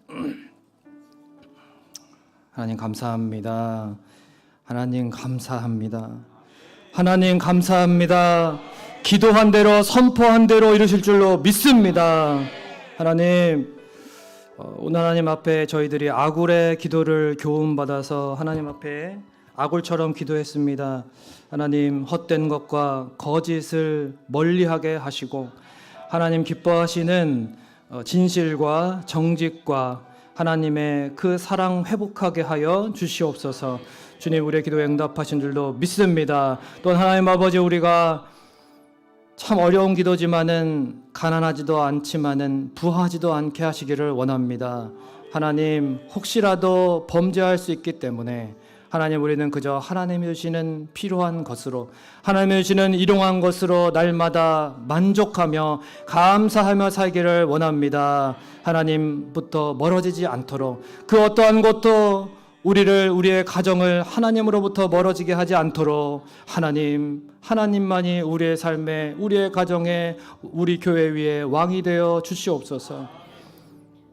하나님 감사합니다. 하나님 감사합니다. 하나님 감사합니다. 기도한 대로 선포한 대로 이루실 줄로 믿습니다. 하나님 오늘 하나님 앞에 저희들이 아굴의 기도를 교훈받아서 하나님 앞에 아굴처럼 기도했습니다. 하나님 헛된 것과 거짓을 멀리하게 하시고 하나님 기뻐하시는 진실과 정직과 하나님의 그 사랑 회복하게 하여 주시옵소서. 주님 우리의 기도에 응답하신 줄로 믿습니다. 또한 하나님 아버지 우리가 참 어려운 기도지만은 가난하지도 않지만은 부하지도 않게 하시기를 원합니다. 하나님 혹시라도 범죄할 수 있기 때문에 하나님 우리는 그저 하나님이 주시는 필요한 것으로 하나님이 주시는 일용한 것으로 날마다 만족하며 감사하며 살기를 원합니다. 하나님부터 멀어지지 않도록 그 어떠한 것도 우리의 가정을 하나님으로부터 멀어지게 하지 않도록 하나님만이 우리의 삶에 우리의 가정에 우리 교회 위에 왕이 되어 주시옵소서.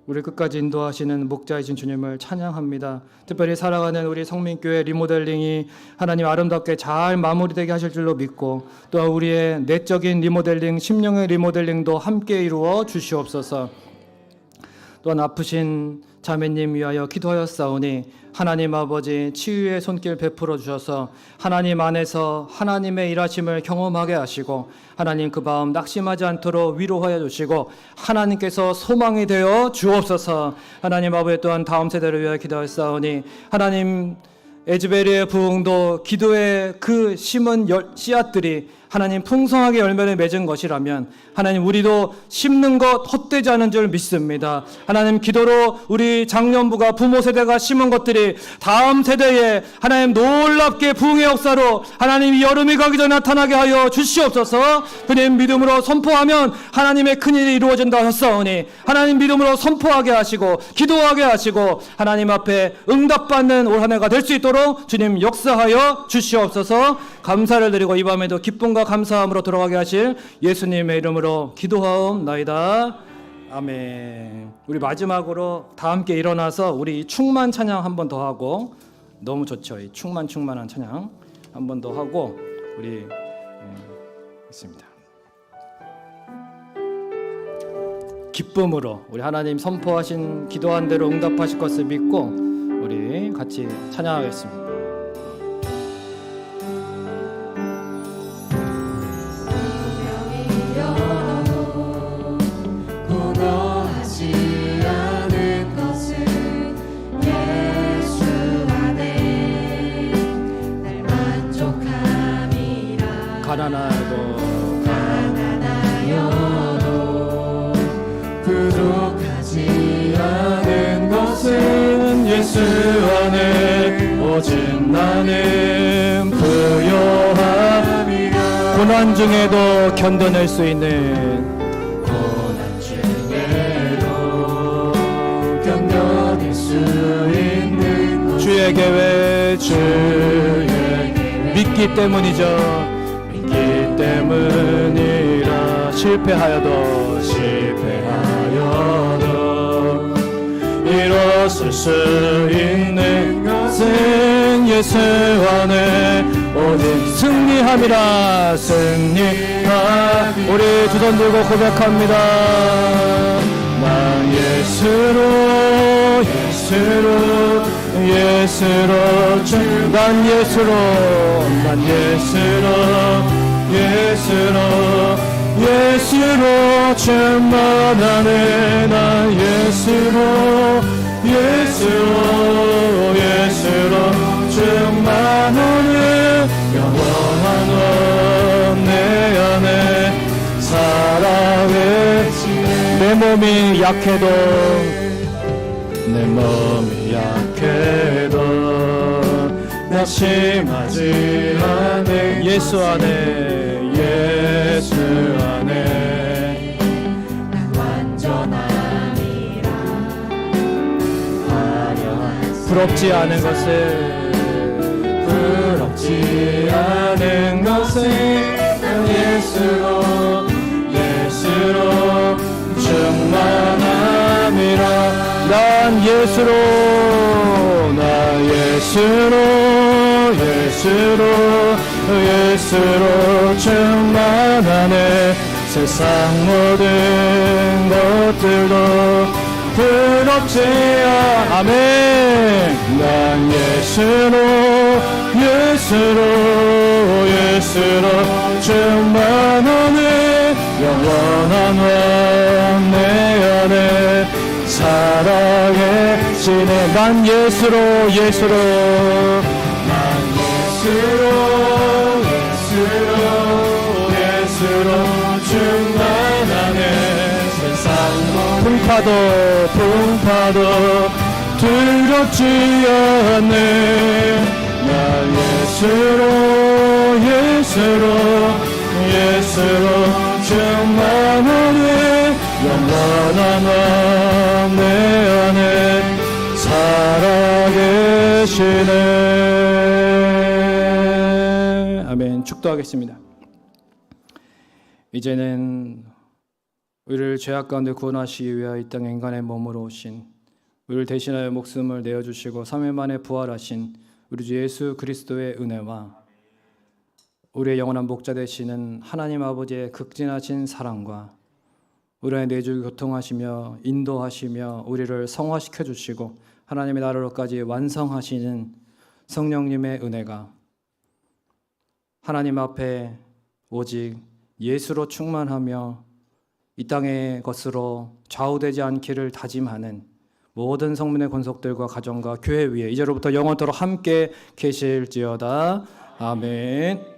우리 끝까지 인도하시는 목자이신 주님을 찬양합니다. 특별히 사랑하는 우리 성민교회 리모델링이 하나님 아름답게 잘 마무리되게 하실 줄로 믿고 또한 우리의 내적인 리모델링, 심령의 리모델링도 함께 이루어 주시옵소서. 또한 아프신 자매님 위하여 기도하였사오니 하나님 아버지 치유의 손길 베풀어 주셔서 하나님 안에서 하나님의 일하심을 경험하게 하시고 하나님 그 마음 낙심하지 않도록 위로하여 주시고 하나님께서 소망이 되어 주옵소서. 하나님 아버지 또한 다음 세대를 위하여 기도하였사오니 하나님 에즈베리의 부흥도 기도의 그 심은 씨앗들이 하나님 풍성하게 열매를 맺은 것이라면 하나님 우리도 심는 것 헛되지 않은 줄 믿습니다. 하나님 기도로 우리 장년부가 부모 세대가 심은 것들이 다음 세대에 하나님 놀랍게 부흥의 역사로 하나님 여름이 가기 전에 나타나게 하여 주시옵소서. 그님 믿음으로 선포하면 하나님의 큰일이 이루어진다 하셨사오니 하나님 믿음으로 선포하게 하시고 기도하게 하시고 하나님 앞에 응답받는 올 한 해가 될 수 있도록 주님 역사하여 주시옵소서. 감사를 드리고 이 밤에도 기쁨과 감사함으로 돌아가게 하실 예수님의 이름으로 기도하옵나이다. 아멘. 우리 마지막으로 다 함께 일어나서 우리 이 충만 찬양 한 번 더 하고 너무 좋죠. 이 충만한 찬양 한 번 더 하고 우리 있습니다. 기쁨으로 우리 하나님 선포하신 기도한 대로 응답하실 것을 믿고 우리 같이 찬양하겠습니다.
가난하여도 부족하지 않은 것은 예수 안에 오직 나는 부요함이라.
고난 중에도 견뎌낼 수 있는
고난 중에도 견뎌낼 수 있는 것
주의 계획 믿기 때문이죠.
때문이
실패하여도 일어설 수 있는 것은 예수 안에 오직 승리함이라. 우리 두 손 들고 고백합니다. 난 예수로 충만하네. 난 예수로 충만하네. 영원한 내 안에 사랑해. 내 몸이 약해도 낙심하지 않네. 예수 안에 부럽지 않은 것은 예수로 충만함이라. 난 예수로 충만하네. 세상 모든 것들도 부럽지 아멘. 난 예수로 충만하네. 영원한 왕 내 안에 살아계시네. 난 예수로 충만하네. 세상 풍파도 두렵지 않네. 나 예수로 충만하네. 영원한 왕 내 안에 살아계시네. 아멘. 축도하겠습니다. 이제는 우리를 죄악 가운데 구원하시기 위하여 이 땅 인간의 몸으로 오신, 우리를 대신하여 목숨을 내어주시고 3일 만에 부활하신 우리 주 예수 그리스도의 은혜와 우리의 영원한 목자 되시는 하나님 아버지의 극진하신 사랑과 우리의 내주 교통하시며 인도하시며 우리를 성화시켜 주시고 하나님의 나라로까지 완성하시는 성령님의 은혜가 하나님 앞에 오직 예수로 충만하며 이 땅의 것으로 좌우되지 않기를 다짐하는 모든 성문의 권속들과 가정과 교회 위에 이제로부터 영원토록 함께 계실지어다. 아멘.